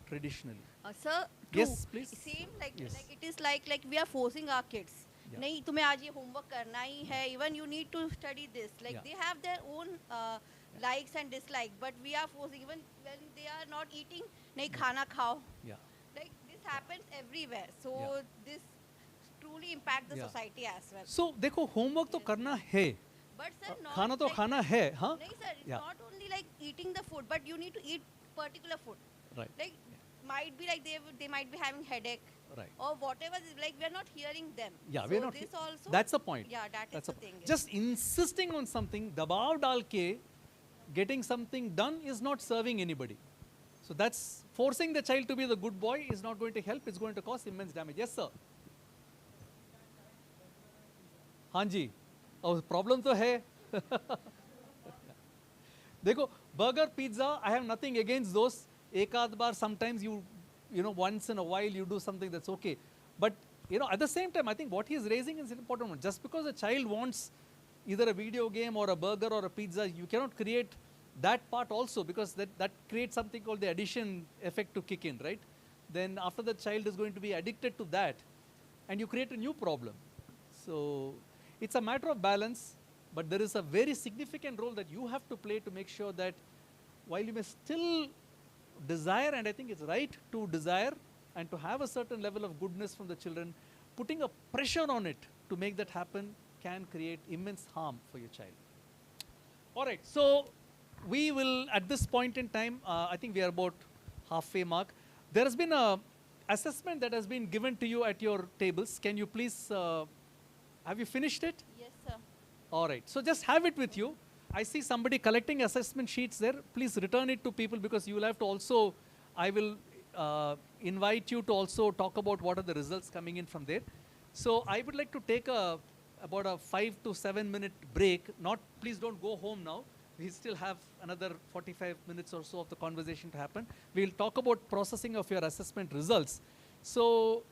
traditionally. Sir, Yes, please. Same Yes. like it is like we are forcing our kids. Yeah. नहीं तुम्हें आज ये homework करना ही है. Even you need to study this. Like Yeah. they have their own likes and dislikes, but we are forcing. Even when they are not eating, नहीं खाना खाओ. Yeah. Like this happens everywhere. So Yeah. this truly impact the Yeah. society as well. So देखो homework तो करना है, But sir, not खाना तो like, खाना है, हाँ? नहीं sir, it's Yeah. not only like eating the food, but you need to eat particular food. Right. Like might be like they might be having headache Right. or whatever. Like we are not hearing them. Yeah, so we're not. This also. That's the point. Yeah, that is That's the the thing. Just insisting on something, dabav dal ke, getting something done is not serving anybody. So that's forcing the child to be the good boy is not going to help. It's going to cause immense damage. Yes, sir. हाँ जी, और problem तो है. देखो burger, pizza, I have nothing against those. एक आध बार sometimes you know once in a while you do something that's okay. But you know at the same time I think what he is raising is an important one. Just because a child wants either a video game or a burger or a pizza, you cannot create that part also because that creates something called the addition effect to kick in, right? Then after the child is going to be addicted to that and you create a new problem. So it's a matter of balance, but there is a very significant role that you have to play to make sure that while you may still desire, and I think it's right to desire and to have a certain level of goodness from the children, putting a pressure on it to make that happen can create immense harm for your child. All right, so we will, at this point in time, I think we are about halfway mark. There has been a assessment that has been given to you at your tables. Can you please, have you finished it? Yes, sir. All right, so just have it with you. I see somebody collecting assessment sheets there. Please return it to people because you will have to also, I will invite you to also talk about what are the results coming in from there. So I would like to take about a 5 to 7 minute break. Not, please don't go home now. We still have another 45 minutes or so of the conversation to happen. We'll talk about processing of your assessment results. So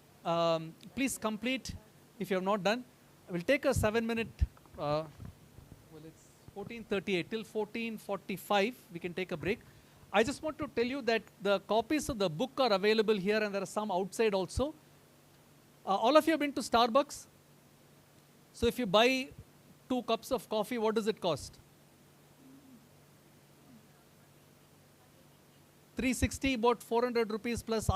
please complete if you have not done. We'll take a 7 minute, well it's 14:38 till 14:45 we can take a break. I just want to tell you that the copies of the book are available here and there are some outside also. All of you have been to Starbucks? So if you buy 2 cups of coffee, what does it cost? 360, about 400 rupees plus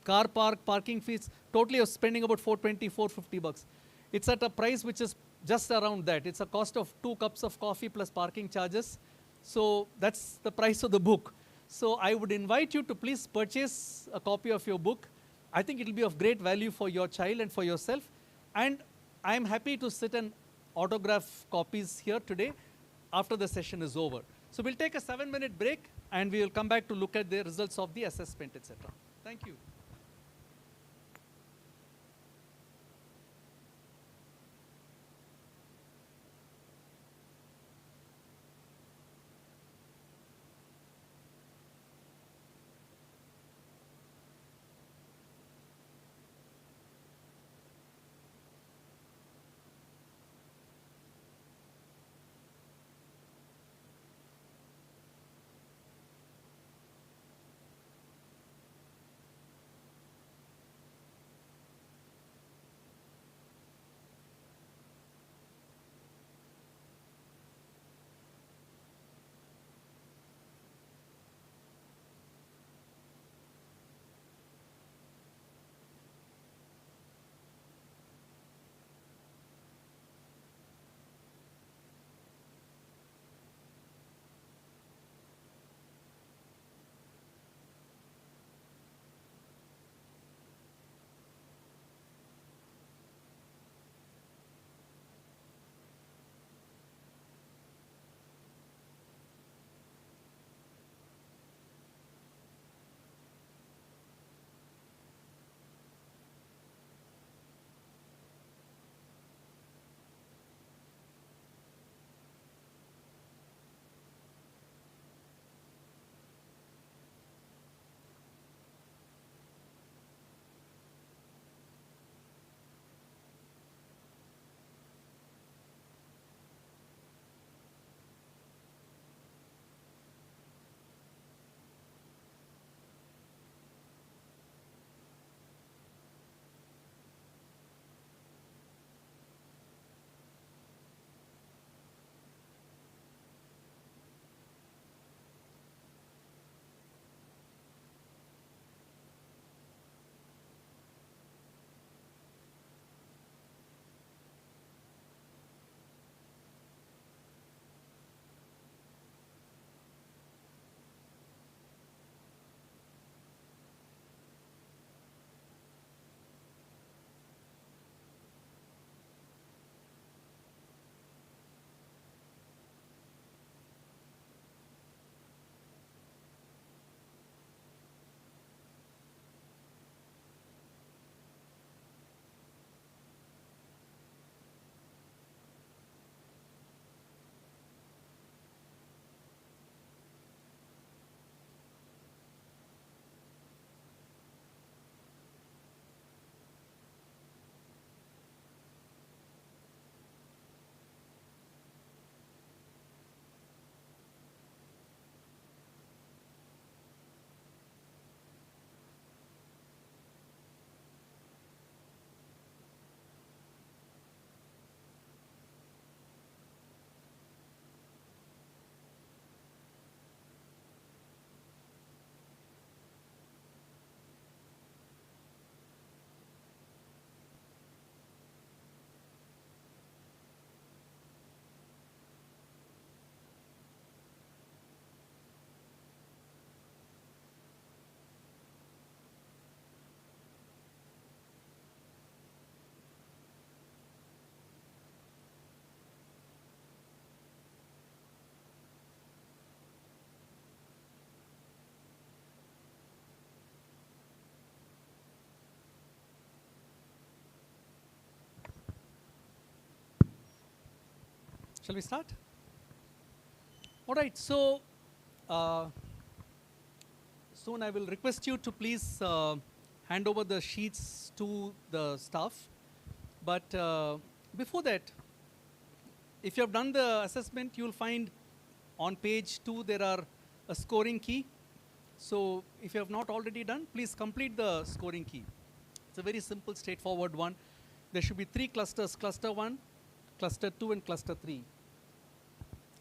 car parking fees. Totally you're spending about 420, 450 bucks. It's at a price which is just around that. It's a cost of 2 cups of coffee plus parking charges. So that's the price of the book. So I would invite you to please purchase a copy of your book. I think it will be of great value for your child and for yourself. And I am happy to sit and autograph copies here today after the session is over. So we'll take a 7 minute break and we will come back to look at the results of the assessment, etc. Thank you. Shall we start? All right, so soon I will request you to please hand over the sheets to the staff. But before that, if you have done the assessment, you will find on page 2 there are a scoring key. So if you have not already done, please complete the scoring key. It's a very simple, straightforward one. There should be 3 clusters, cluster 1, cluster 2 and cluster 3.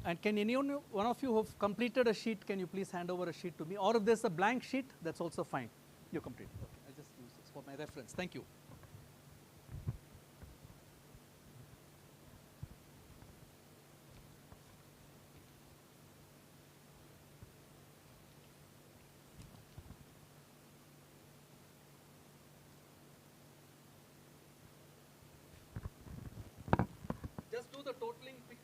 And can anyone, one of you who have completed a sheet, can you please hand over a sheet to me? Or if there's a blank sheet, that's also fine. You complete. Okay, I just use this for my reference. Thank you. Just do the totaling quickly.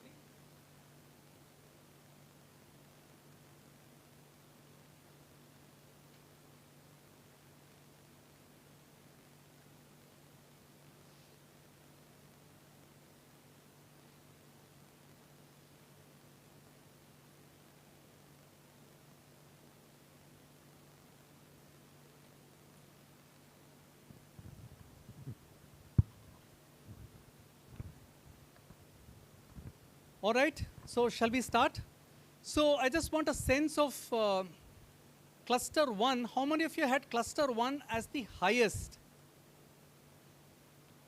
All right, so shall we start? So I just want a sense of cluster 1. How many of you had cluster 1 as the highest?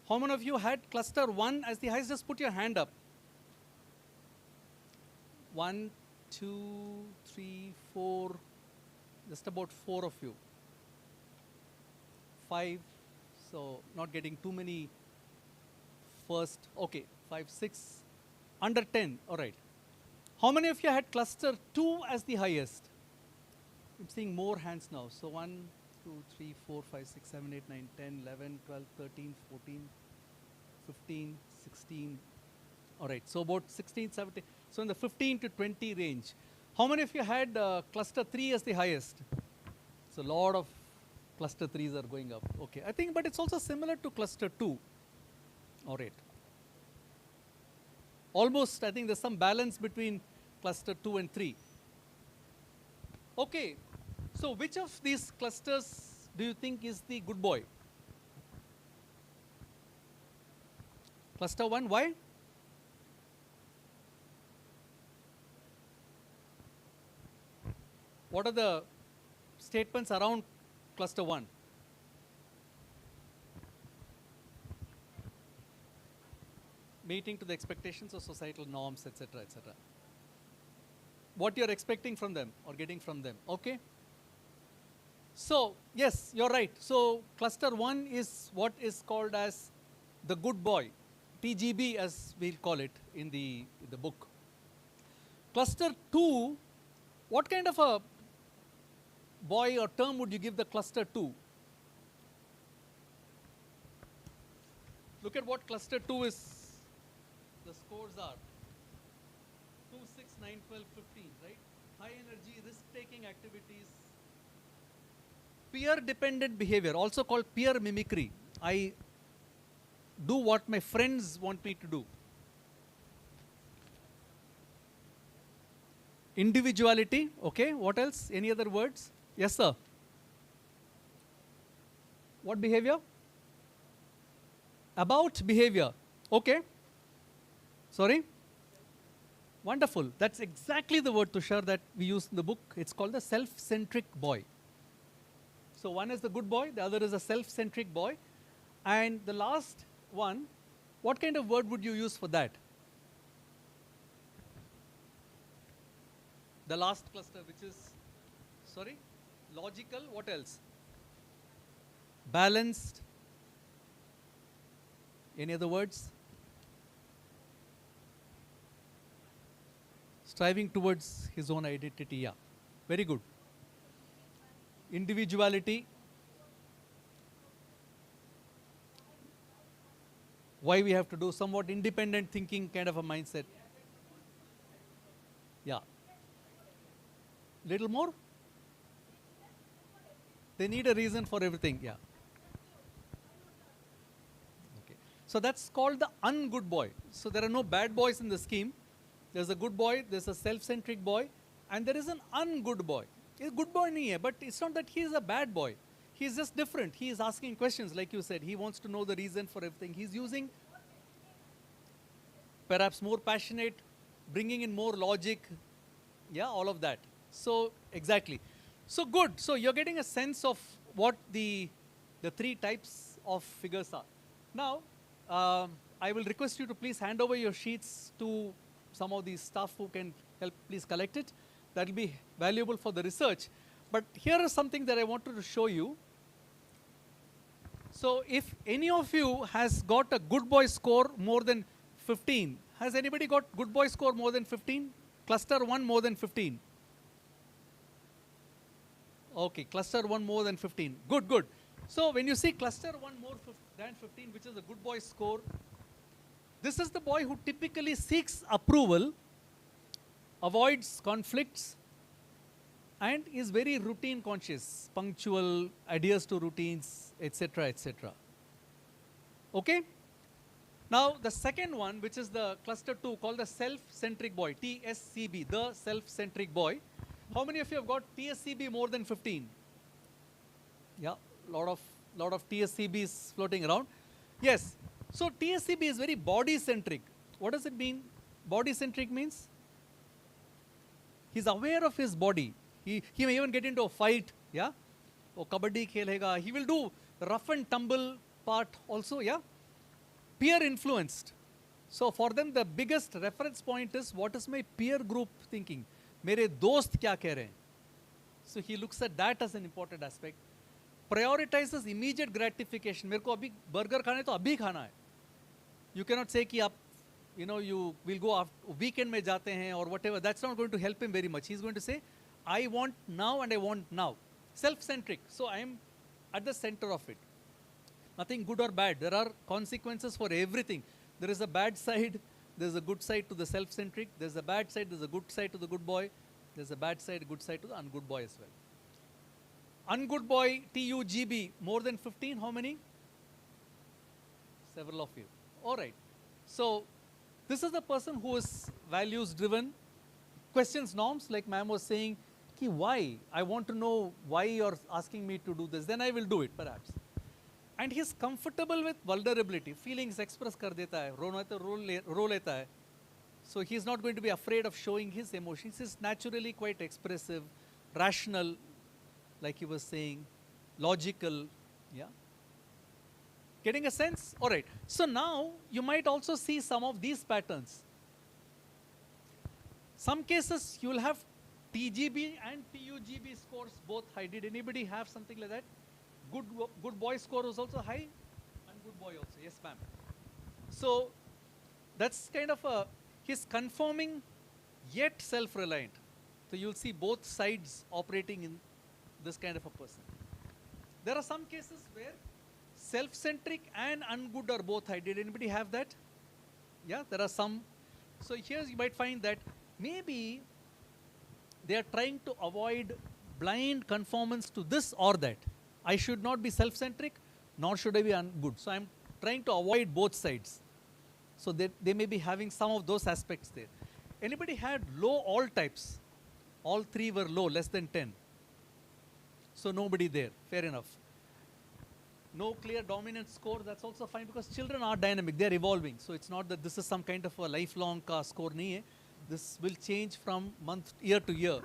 How many of you had cluster 1 as the highest? Just put your hand up. 1, 2, 3, 4, just about 4 of you. 5, so not getting too many first. Okay, 5, 6. Under 10, all right. How many of you had cluster 2 as the highest? I'm seeing more hands now. So 1, 2, 3, 4, 5, 6, 7, 8, 9, 10, 11, 12, 13, 14, 15, 16. All right, so about 16, 17. So in the 15 to 20 range. How many of you had cluster 3 as the highest? So a lot of cluster 3s are going up. Okay, I think, but it's also similar to cluster 2. All right. Almost, I think there's some balance between cluster 2 and 3. Okay, so which of these clusters do you think is the good boy? Cluster 1, why? What are the statements around cluster 1? Meeting to the expectations of societal norms, etc., etc. What you're expecting from them or getting from them, okay? So, yes, you're right. So, cluster 1 is what is called as the good boy, TGB as we'll call it in the book. Cluster 2, what kind of a boy or term would you give the cluster 2? Look at what cluster 2 is. The scores are 2, 6, 9, 12, 15, right? High energy, risk-taking activities. Peer-dependent behavior, also called peer mimicry. I do what my friends want me to do. Individuality, okay, what else? Any other words? Yes, sir. What behavior? About behavior, okay. Sorry? Wonderful. That's exactly the word, Tushar, that we use in the book. It's called the self-centric boy. So one is the good boy, the other is a self-centric boy. And the last one, what kind of word would you use for that? The last cluster, which is, sorry, logical, what else? Balanced. Any other words? Striving towards his own identity, yeah. Very good. Individuality. Why we have to do somewhat independent thinking kind of a mindset. Yeah. Little more? They need a reason for everything, yeah. Okay. So that's called the ungood boy. So there are no bad boys in the scheme. There's a good boy, there's a self-centric boy, and there is an ungood boy. A good boy nahi hai, but it's not that he is a bad boy. He is just different. He is asking questions, like you said. He wants to know the reason for everything. He's using perhaps more passionate, bringing in more logic, yeah, all of that. So, exactly. So, good. So, you're getting a sense of what the three types of figures are. Now, I will request you to please hand over your sheets to some of these staff who can help please collect it. That will be valuable for the research. But here is something that I wanted to show you. So, if any of you has got a good boy score more than 15, has anybody got good boy score more than 15? Cluster 1 more than 15. Okay, cluster 1 more than 15. Good, good. So, when you see cluster 1 more than 15, which is a good boy score, this is the boy who typically seeks approval, avoids conflicts, and is very routine conscious, punctual, adheres to routines, etc., etc. Okay? Now, the second one, which is the cluster 2, called the self-centric boy, TSCB, the self-centric boy. How many of you have got TSCB more than 15? Yeah, lot of TSCBs floating around. Yes. So, TSCB is very body-centric. What does it mean? Body-centric means he's aware of his body. He may even get into a fight, yeah? Or kabaddi khelega. He will do rough and tumble part also, yeah? Peer influenced. So for them, the biggest reference point is what is my peer group thinking? Mere dost kya keh rahe hain? So he looks at that as an important aspect. Prioritizes immediate gratification. मेरे को अभी burger खाना है तो अभी खाना है. You cannot say कि आप, you will go after weekend में जाते हैं or whatever. That's not going to help him very much. He's going to say, I want now and I want now. Self-centric. So I am at the center of it. Nothing good or bad. There are consequences for everything. There is a bad side. There's a good side to the self-centric. There's a bad side. There's a good side to the good boy. There's a bad side, good side to the ungood boy as well. Ungood boy, TUGB, more than 15, how many? Several of you. All right. So, this is the person who is values driven, questions norms, like ma'am was saying, ki why? I want to know why you're asking me to do this. Then I will do it, perhaps. And he's comfortable with vulnerability. Feelings express kar deta hai. Rona to ro leta hai. So he's not going to be afraid of showing his emotions. He's naturally quite expressive, rational, like he was saying, logical. Yeah. Getting a sense? All right. So now you might also see some of these patterns. Some cases you will have TGB and TUGB scores both high. Did anybody have something like that? Good boy score was also high and good boy also. Yes, ma'am. So that's kind of a, he's conforming yet self-reliant. So you'll see both sides operating in this kind of a person. There are some cases where self-centric and ungood are both high. Did anybody have that? Yeah, there are some. So here you might find that maybe they are trying to avoid blind conformance to this or that. I should not be self-centric, nor should I be ungood. So I'm trying to avoid both sides. So they may be having some of those aspects there. Anybody had low all types? All three were low, less than 10. So nobody there, fair enough. No clear dominant score, that's also fine because children are dynamic, they're evolving. So it's not that this is some kind of a lifelong score. Nahi hai. This will change from year to year.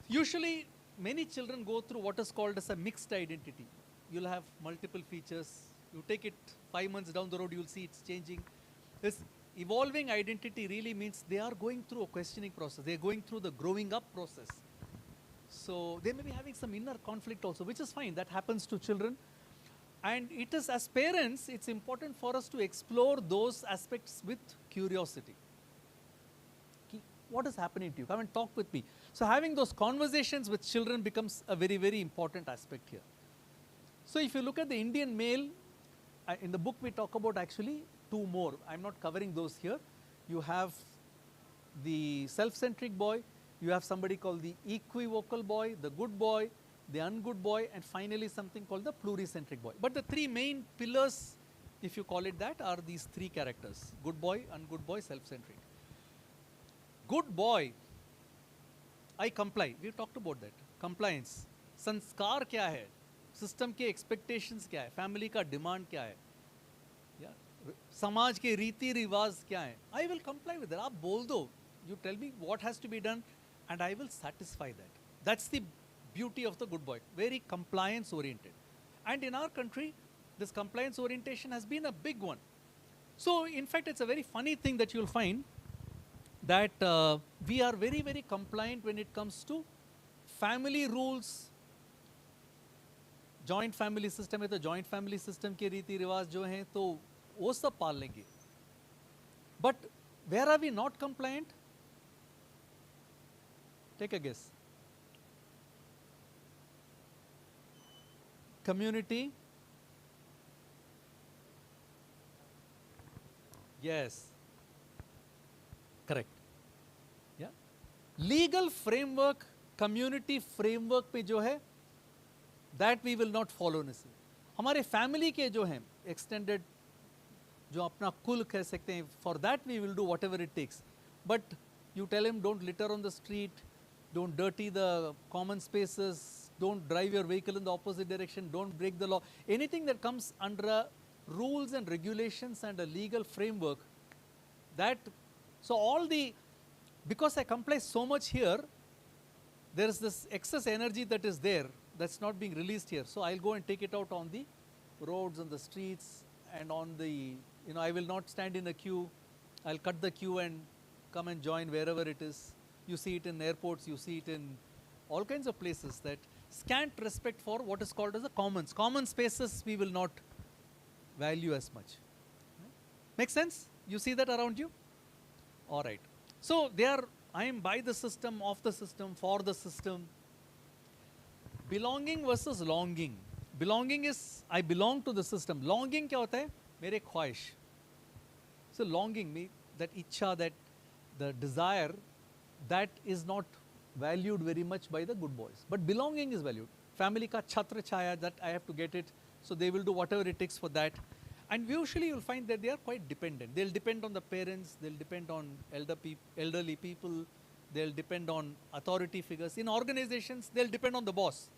Usually, many children go through what is called as a mixed identity. You'll have multiple features. You take it 5 months down the road, you'll see it's changing. This evolving identity really means they are going through a questioning process. They're going through the growing up process. So they may be having some inner conflict also, which is fine. That happens to children. And it is, as parents, it's important for us to explore those aspects with curiosity. What is happening to you? Come and talk with me. So having those conversations with children becomes a very, very important aspect here. So if you look at the Indian male, in the book we talk about actually 2 more. I'm not covering those here. You have the self-centric boy, you have somebody called the equivocal boy, the good boy, the ungood boy, and finally something called the pluricentric boy. But the 3 main pillars, if you call it that, are these 3 characters: good boy, ungood boy, self-centric. good boy, I comply. We talked about that. Compliance. संस्कार क्या है? System के expectations क्या है? Family का demand क्या है? समाज के रीति रिवाज क्या है? I will comply with that. आप बोल दो. You tell me what has to be done and I will satisfy that. That's the beauty of the good boy. Very compliance oriented. And in our country, this compliance orientation has been a big one. So in fact, it's a very funny thing that you'll find that we are very, very compliant when it comes to family rules. Joint family system है तो joint family system के रीति रिवाज जो हैं तो वो सब पाल लेंगे. But where are we not compliant? Take a guess. Community. Yes. Correct. Yeah. Legal framework, community framework पे जो है, that we will not follow necessarily. हमारे family के जो हैं extended जो अपना कुल कह सकते हैं, for that we will do whatever it takes. But you tell him don't litter on the street, don't dirty the common spaces, don't drive your vehicle in the opposite direction, don't break the law. Anything that comes under a rules and regulations and a legal framework, that, so all the, because I comply so much here, there is this excess energy that is there that's not being released here. So I'll go and take it out on the roads, on the streets, and on the, I will not stand in a queue. I'll cut the queue and come and join wherever it is. You see it in airports, you see it in all kinds of places, that scant respect for what is called as the commons. Common spaces we will not value as much. Make sense? You see that around you? All right. So I am by the system, of the system, for the system. Belonging versus longing. Belonging is, I belong to the system. Longing क्या होता है? मेरे ख्वाहिश. So longing, that ichha, that the desire, that is not valued very much by the good boys. But belonging is valued. Family ka chhatra chaya, that I have to get it. So they will do whatever it takes for that. And usually you'll find that they are quite dependent. They'll depend on the parents, they'll depend on elderly people, they'll depend on authority figures. In organizations, they'll depend on the boss.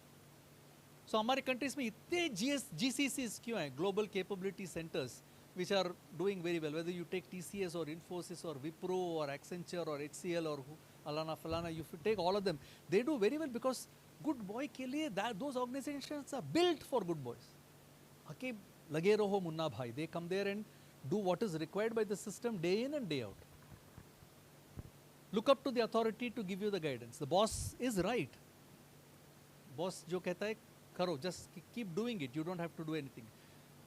So हमारे countries में इतने GCCs क्यों हैं? Global Capability Centers, which are doing very well. Whether you take TCS or Infosys or Wipro or Accenture or HCL or Alana Falana, if you take all of them, they do very well because good boy के लिए those organizations are built for good boys. आके लगे रहो मुन्ना भाई. They come there and do what is required by the system day in and day out. Look up to the authority to give you the guidance. The boss is right. Boss जो कहता है करो, just keep doing it. You don't have to do anything.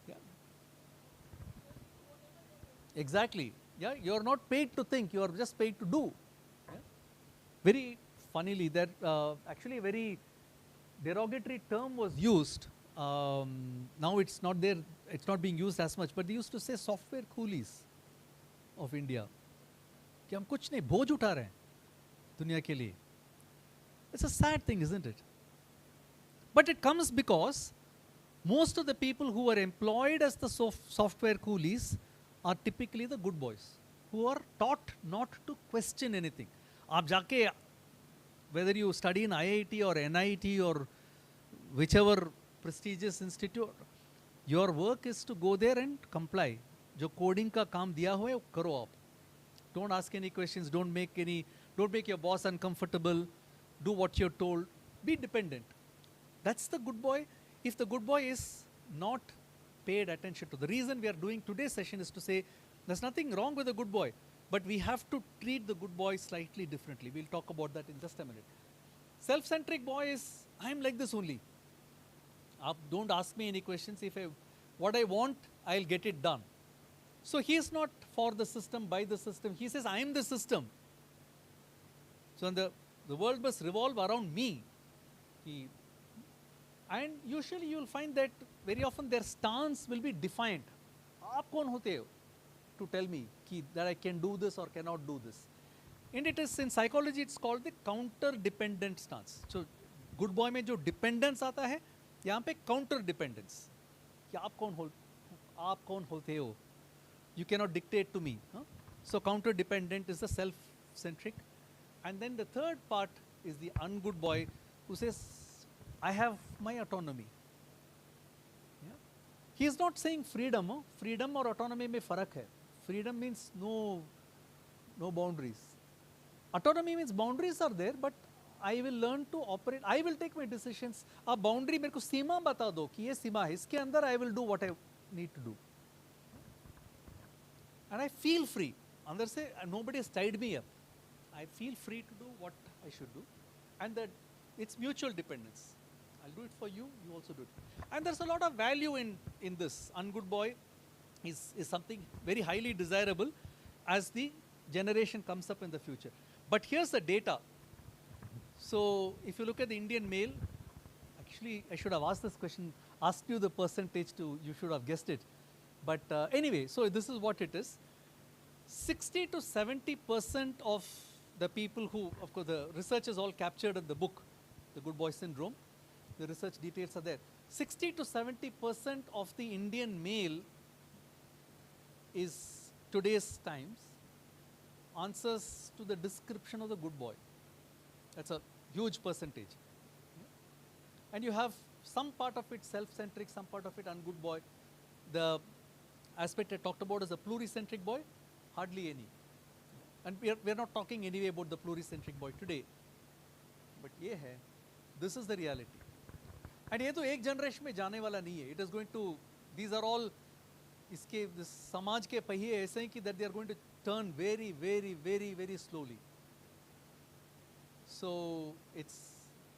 Yeah. Exactly. Yeah, you are not paid to think. You are just paid to do. Yeah. Very funnily, that actually a very derogatory term was used. Now it's not there. It's not being used as much. But they used to say software coolies of India. कि हम कुछ नहीं बोझ उठा रहे हैं दुनिया के लिए. It's a sad thing, isn't it? But it comes because most of the people who are employed as the software coolies are typically the good boys who are taught not to question anything. आप जाके, whether you study in IIT or NIT or whichever prestigious institute, your work is to go there and comply. जो coding का काम दिया हुआ है वो करो आप. Don't ask any questions. Don't make your boss uncomfortable. Do what you're told. Be dependent. That's the good boy. If the good boy is not paid attention to, the reason we are doing today's session is to say there's nothing wrong with the good boy, but we have to treat the good boy slightly differently. We'll talk about that in just a minute. Self-centric boy is, I'm like this only. Don't ask me any questions. What I want, I'll get it done. So he is not for the system, by the system. He says, I am the system. So the world must revolve around me. And usually you will find that very often their stance will be defiant. आप कौन होते हो to tell me that I can do this or cannot do this? And it is, in psychology, it's called the counter-dependent stance. So good boy में जो dependence आता है, यहाँ पे counter-dependence. कि आप कौन होते हो? You cannot dictate to me. Huh? So counter-dependent is the self-centric. And then the third part is the ungood boy who says, I have my autonomy. Yeah? He is not saying freedom. Freedom or autonomy mein farak hai. Freedom means no boundaries. Autonomy means boundaries are there, but I will learn to operate. I will take my decisions. आप boundary मेरे को सीमा बता दो कि ये सीमा है, इसके अंदर I will do what I need to do. And I feel free. अंदर से nobody has tied me up. I feel free to do what I should do, and that it's mutual dependence. I'll do it for you, you also do it. And there's a lot of value in this. Ungood boy is something very highly desirable as the generation comes up in the future. But here's the data. So if you look at the Indian male, actually I should have asked this question, asked you the percentage you should have guessed it. But anyway, so this is what it is. 60 to 70% of the people who, of course the research is all captured in the book, The Good Boy Syndrome. The research details are there. 60 to 70% of the Indian male is today's times answers to the description of the good boy. That's a huge percentage. And you have some part of it self-centric, some part of it ungood boy. The aspect I talked about is a pluricentric boy, hardly any. And we are not talking anyway about the pluricentric boy today. But ये है, this is the reality. And ये तो एक generation में जाने वाला नहीं है. It is going to, these are all, इसके समाज के पहिए ऐसे हैं कि that they are going to turn very, very, very, very slowly. So it's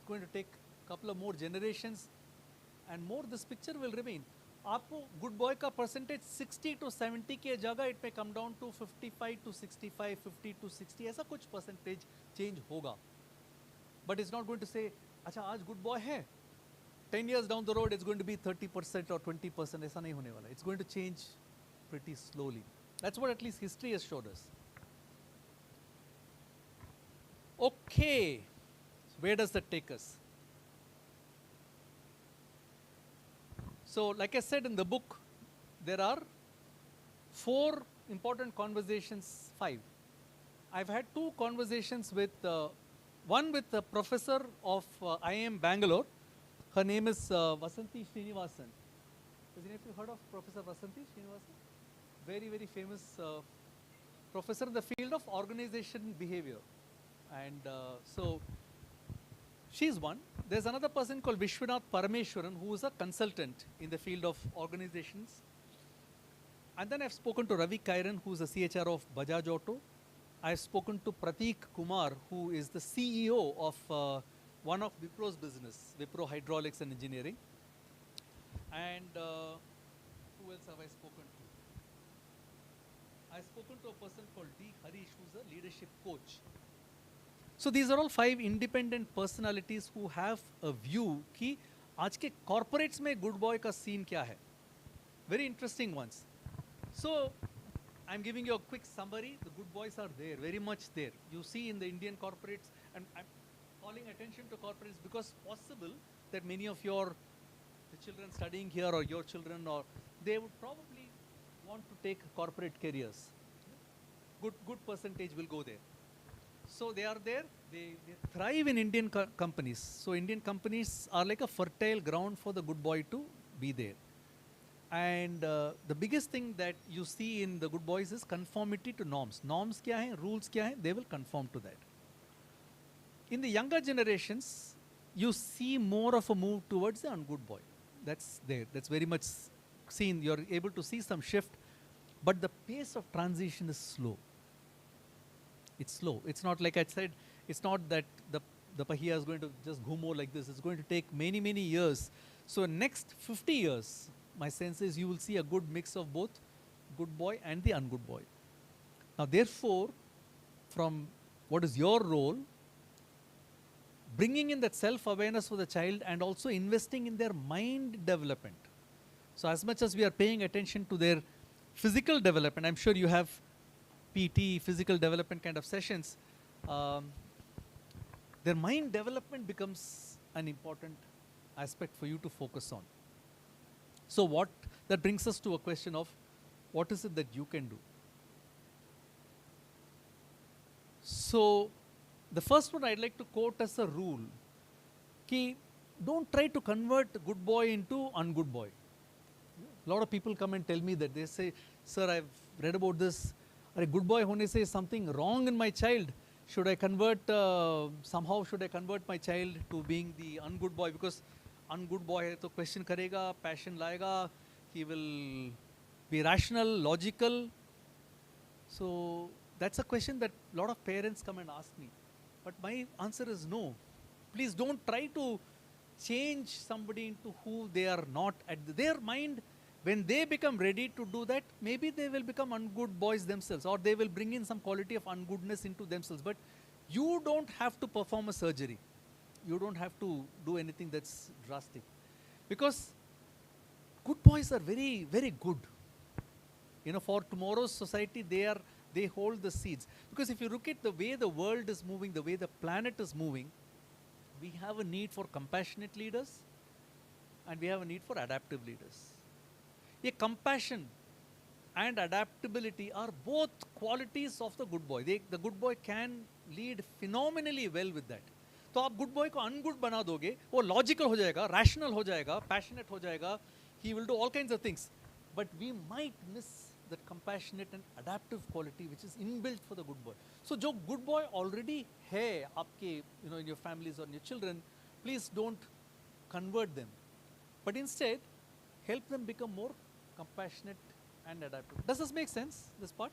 going to take a couple of more generations and more this picture will remain. आपको good boy का percentage 60 to 70 के जगह it may come down to 55 to 65, 50 to 60 ऐसा कुछ percentage change होगा. But it's not going to say अच्छा आज good boy है 10 years down the road it's going to be 30% or 20% ऐसा नहीं होने वाला. It's going to change pretty slowly. That's what at least history has showed us. Okay, so where does that take us? So like I said in the book, there are 4 important conversations, 5. I've had 2 conversations with, one with a professor of IIM Bangalore. Her name is Vasanthi Srinivasan. Has any of you heard of Professor Vasanthi Srinivasan? Very, very famous professor in the field of organization behavior. And so she's one. There's another person called Vishwanath Parameshwaran who is a consultant in the field of organizations. And then I've spoken to Ravi Kairan who is the CHR of Bajaj Auto. I've spoken to Prateek Kumar who is the CEO of one of Wipro's business, Wipro Hydraulics and Engineering. And who else have I spoken to? I've spoken to a person called D. Harish who's a leadership coach. So these are all 5 independent personalities who have a view कि आज के corporates में good boy का scene क्या है. Very interesting ones. So I'm giving you a quick summary. The good boys are there, very much there. You see in the Indian corporates, and I'm calling attention to corporates because possible that many of the children studying here or your children, or they would probably want to take corporate careers. Good percentage will go there. So they are there, they thrive in Indian companies. So Indian companies are like a fertile ground for the good boy to be there. And the biggest thing that you see in the good boys is conformity to norms. Norms kya hai, rules kya hai, they will conform to that. In the younger generations, you see more of a move towards the ungood boy. That's there, that's very much seen. You're able to see some shift, but the pace of transition is slow. It's slow. It's not like I said, it's not that the pahiya is going to just ghumo like this. It's going to take many, many years. So next 50 years, my sense is you will see a good mix of both good boy and the ungood boy. Now therefore, from what is your role, bringing in that self-awareness for the child and also investing in their mind development. So as much as we are paying attention to their physical development, I'm sure you have PT, physical development kind of sessions, their mind development becomes an important aspect for you to focus on. So that brings us to a question of what is it that you can do? So the first one I'd like to quote as a rule, ki don't try to convert good boy into ungood boy. A lot of people come and tell me that. They say, sir, I've read about this. A good boy hone se is something wrong in my child. Should I convert, somehow should I convert my child to being the ungood boy? Because ungood boy hai to question karega, passion laega, he will be rational, logical. So that's a question that a lot of parents come and ask me. But my answer is no. Please don't try to change somebody into who they are not at their mind. When they become ready to do that, maybe they will become ungood boys themselves, or they will bring in some quality of ungoodness into themselves. But you don't have to perform a surgery. You don't have to do anything that's drastic. Because good boys are very, very good. You know, for tomorrow's society, they hold the seeds. Because if you look at the way the world is moving, the way the planet is moving, we have a need for compassionate leaders and we have a need for adaptive leaders. A compassion and adaptability are both qualities of the good boy. The good boy can lead phenomenally well with that. तो आप good boy को ungood बना दोगे, वो logical हो जाएगा, rational हो जाएगा, passionate हो जाएगा, he will do all kinds of things. But we might miss that compassionate and adaptive quality which is inbuilt for the good boy. So जो good boy already है आपके, you know, in your families or in your children, please don't convert them. But instead, help them become more compassionate and adaptive. Does this make sense, this part?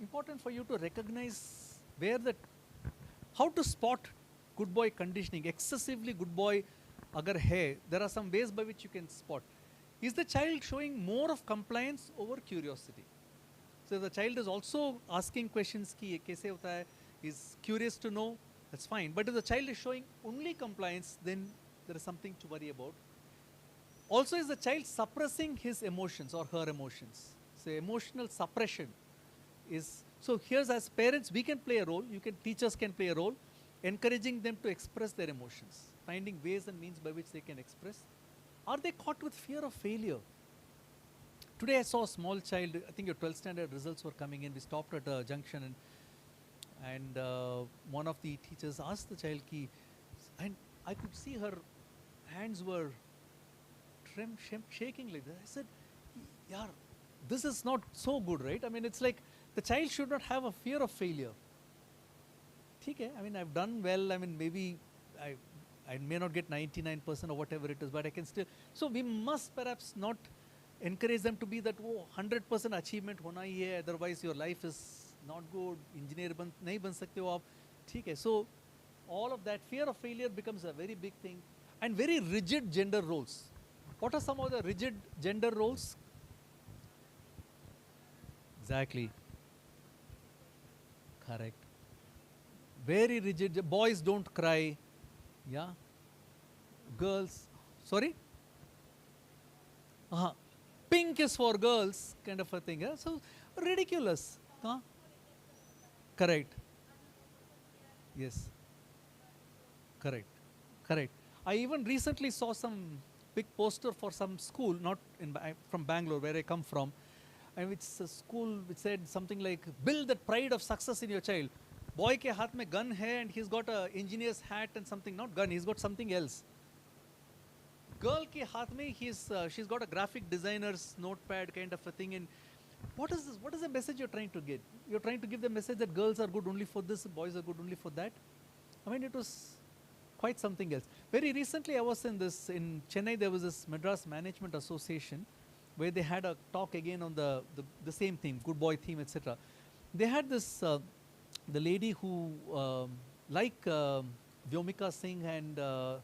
Important for you to recognize how to spot good boy conditioning. Excessively good boy agar hai, there are some ways by which you can spot. Is the child showing more of compliance over curiosity? So the child is also asking questions ki ye kaise hota hai, is curious to know, that's fine. But if the child is showing only compliance, then there is something to worry about. Also, is the child suppressing his emotions or her emotions? So emotional suppression is, so here's, as parents, we can play a role, teachers can play a role, encouraging them to express their emotions, finding ways and means by which they can express. Are they caught with fear of failure? Today I saw a small child, I think your 12th standard results were coming in, we stopped at a junction and one of the teachers asked the child ki, and I could see her hands were shaking like that. I said, yaar, this is not so good, right? I mean, it's like the child should not have a fear of failure. Okay, I mean, I've done well. I mean, maybe I may not get 99% or whatever it is, but I can still. So we must perhaps not encourage them to be that 100% achievement hona hi hai, otherwise your life is not good. Engineer nahi ban sakte ho aap. Okay, so all of that fear of failure becomes a very big thing, and very rigid gender roles. What are some of the rigid gender roles? Exactly. Correct. Very rigid. Boys don't cry. Yeah. Girls. Sorry? Pink is for girls, kind of a thing. Yeah? So ridiculous. Correct. Yes. Correct. Correct. I even recently saw some big poster for some school, not in from Bangalore, where I come from, and it's a school which said something like, build the pride of success in your child. Boy ke haath mein gun hai and he's got a engineer's hat and something, not gun, he's got something else. Girl ke haath mein she's got a graphic designer's notepad kind of a thing. And what is this? What is the message you're trying to get? You're trying to give the message that girls are good only for this, boys are good only for that. I mean, it was quite something else. Very recently I was in Chennai, there was this Madras Management Association where they had a talk again on the same theme, good boy theme, etc. They had this, the lady who, like Vyomika Singh and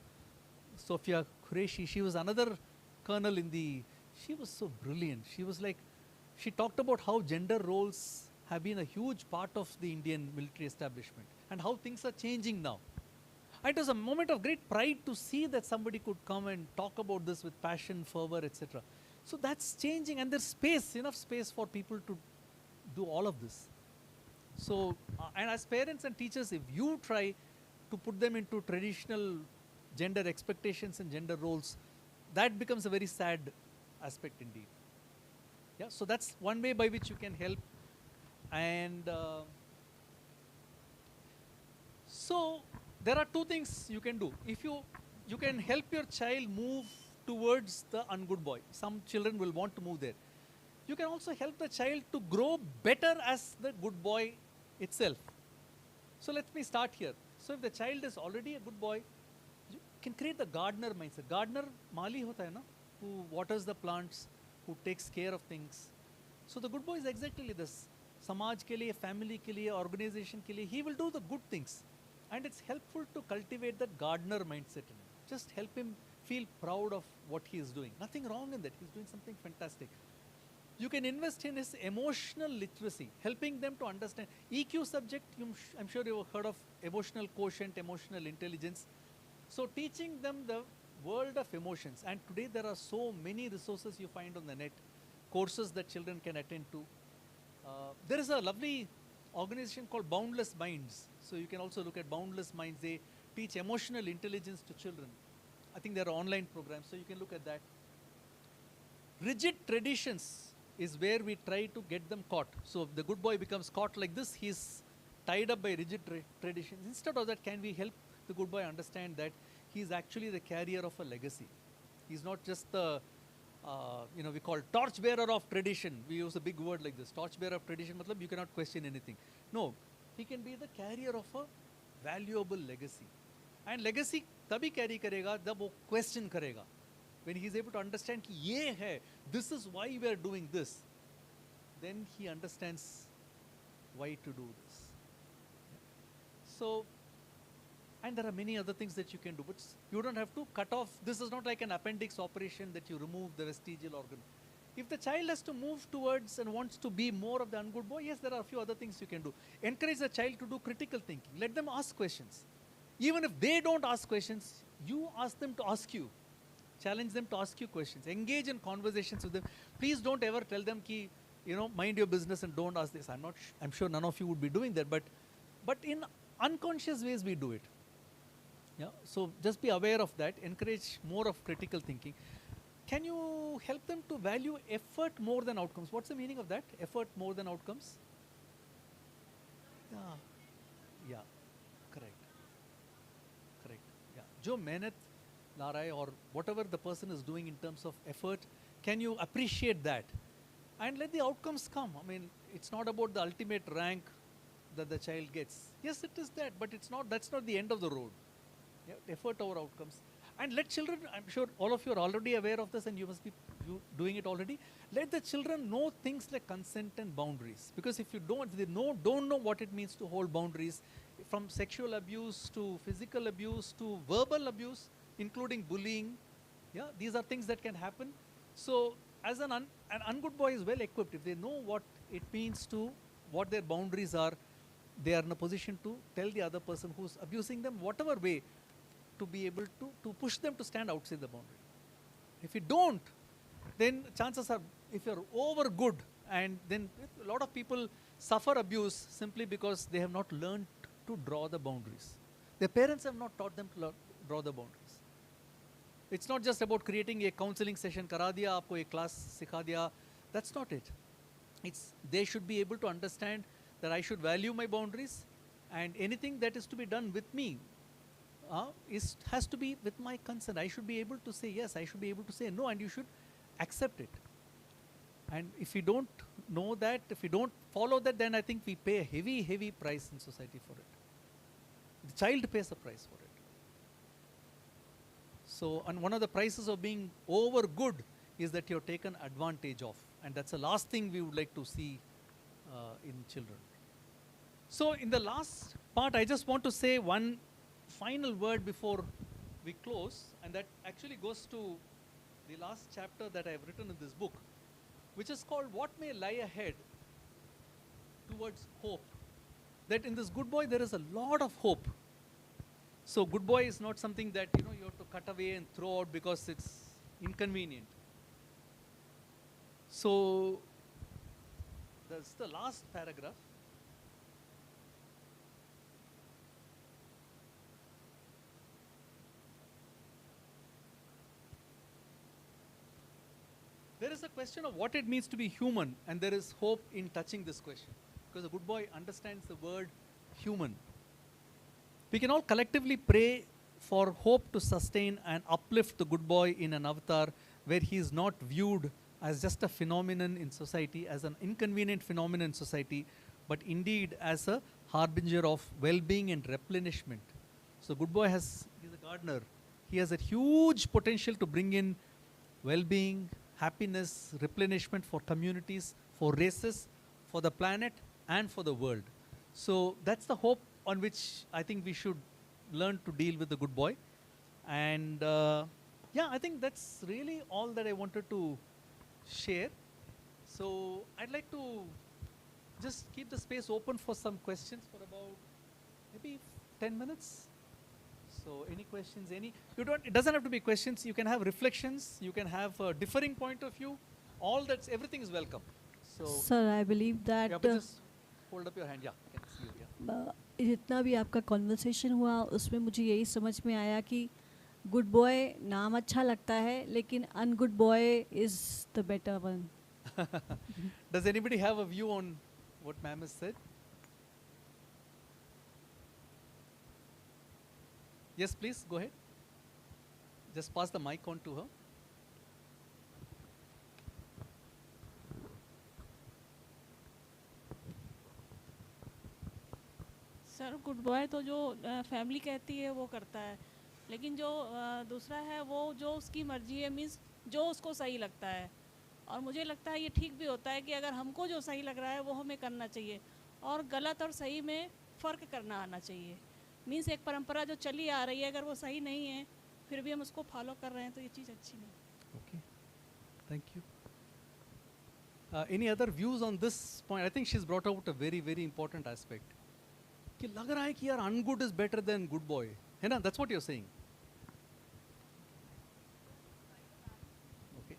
Sophia Qureshi, she was another colonel she was so brilliant. She was like, she talked about how gender roles have been a huge part of the Indian military establishment and how things are changing now. It was a moment of great pride to see that somebody could come and talk about this with passion, fervor, etc. So that's changing, and there's space, enough space for people to do all of this. So, and as parents and teachers, if you try to put them into traditional gender expectations and gender roles, that becomes a very sad aspect indeed. Yeah, so that's one way by which you can help. And so there are two things you can do. If you can help your child move towards the ungood boy. Some children will want to move there. You can also help the child to grow better as the good boy itself. So let me start here. So if the child is already a good boy, you can create the gardener mindset. Gardener mali hota hai na, who waters the plants, who takes care of things. So the good boy is exactly this. Samaj ke liye, family ke liye, organization ke liye, he will do the good things. And it's helpful to cultivate that gardener mindset in him. Just help him feel proud of what he is doing. Nothing wrong in that. He's doing something fantastic. You can invest in his emotional literacy, helping them to understand. EQ subject, I'm sure you've heard of emotional quotient, emotional intelligence. So teaching them the world of emotions. And today there are so many resources you find on the net, courses that children can attend to. There is a lovely organization called Boundless Minds. So you can also look at Boundless Minds. They teach emotional intelligence to children. I think there are online programs, so you can look at that. Rigid traditions is where we try to get them caught. So if the good boy becomes caught like this, he's tied up by rigid traditions. Instead of that, can we help the good boy understand that he's actually the carrier of a legacy? He's not just the, we call torchbearer of tradition. We use a big word like this. Torchbearer of tradition, matlab you cannot question anything. No, he can be the carrier of a valuable legacy. And legacy तभी carry करेगा जब वो question करेगा. When he is able to understand कि ये है, this is why we are doing this, then he understands why to do this. So, and there are many other things that you can do, but you don't have to cut off. This is not like an appendix operation that you remove the vestigial organ. If the child has to move towards and wants to be more of the ungood boy, yes, there are a few other things you can do. Encourage the child to do critical thinking. Let them ask questions. Even if they don't ask questions, you ask them to ask you. Challenge them to ask you questions. Engage in conversations with them. Please don't ever tell them ki, mind your business and don't ask this. I'm sure none of you would be doing that, but in unconscious ways we do it. Yeah. So just be aware of that. Encourage more of critical thinking. Can you help them to value effort more than outcomes? What's the meaning of that? Effort more than outcomes? Yeah. Correct. Yeah. Jo mehnat la raha hai or whatever the person is doing in terms of effort, can you appreciate that? And let the outcomes come. I mean, it's not about the ultimate rank that the child gets. Yes, it is that, but that's not the end of the road. Yeah, effort over outcomes. And let children, I'm sure all of you are already aware of this and you must be doing it already. Let the children know things like consent and boundaries. Because if you don't know what it means to hold boundaries, from sexual abuse to physical abuse to verbal abuse, including bullying, yeah, these are things that can happen. So as an ungood boy is well equipped. If they know what it means to, what their boundaries are, they are in a position to tell the other person who's abusing them, whatever way, to be able to push them to stand outside the boundary. If you don't, then chances are, if you're over good, and then a lot of people suffer abuse simply because they have not learned to draw the boundaries. Their parents have not taught them to draw the boundaries. It's not just about creating a counseling session, kara diya, aapko ek class sikha diya. That's not it. They should be able to understand that I should value my boundaries, and anything that is to be done with me has to be with my consent. I should be able to say yes, I should be able to say no, and you should accept it. And if you don't know that, if you don't follow that, then I think we pay a heavy, heavy price in society for it. The child pays a price for it. So, and one of the prices of being over good is that you're taken advantage of. And that's the last thing we would like to see in children. So in the last part, I just want to say one final word before we close, and that actually goes to the last chapter that I have written in this book, which is called What May Lie Ahead Towards Hope. That in this good boy there is a lot of hope. So good boy is not something that you have to cut away and throw out because it's inconvenient. So that's the last paragraph. There is a question of what it means to be human, and there is hope in touching this question. Because a good boy understands the word human. We can all collectively pray for hope to sustain and uplift the good boy in an avatar where he is not viewed as just a phenomenon in society, as an inconvenient phenomenon in society, but indeed as a harbinger of well-being and replenishment. So good boy he's a gardener. He has a huge potential to bring in well-being, happiness, replenishment for communities, for races, for the planet, and for the world. So that's the hope on which I think we should learn to deal with the good boy. And yeah, I think that's really all that I wanted to share. So I'd like to just keep the space open for some questions for about maybe 10 minutes. So any questions, it doesn't have to be questions, you can have reflections, you can have a differing point of view, everything is welcome. So, Sir, I believe that yeah, but just hold up your hand, yeah, I can see you, yeah. जितना भी आपका conversation हुआ उसमें मुझे यही समझ में आया कि गुड बॉय नाम अच्छा लगता है लेकिन ungood boy is the better one. Does anybody have a view on what ma'am has said? Yes, please, go ahead. Just pass the mic on to her. Sir good boy तो जो family कहती है वो करता है, लेकिन जो दूसरा है वो जो उसकी मर्जी है, मीन्स जो उसको सही लगता है. और मुझे लगता है ये ठीक भी होता है कि अगर हमको जो सही लग रहा है वो हमें करना चाहिए, और गलत और सही में फ़र्क करना आना चाहिए. मीन्स एक परंपरा जो चली आ रही है अगर वो सही नहीं है फिर भी हम उसको फॉलो कर रहे हैं तो ये चीज़ अच्छी नहीं. Okay, thank you. Any other views on this point? I think she's brought out a very, very important aspect. कि लग रहा है कि यार ungood is better than good boy, है ना? That's what you are saying. Okay,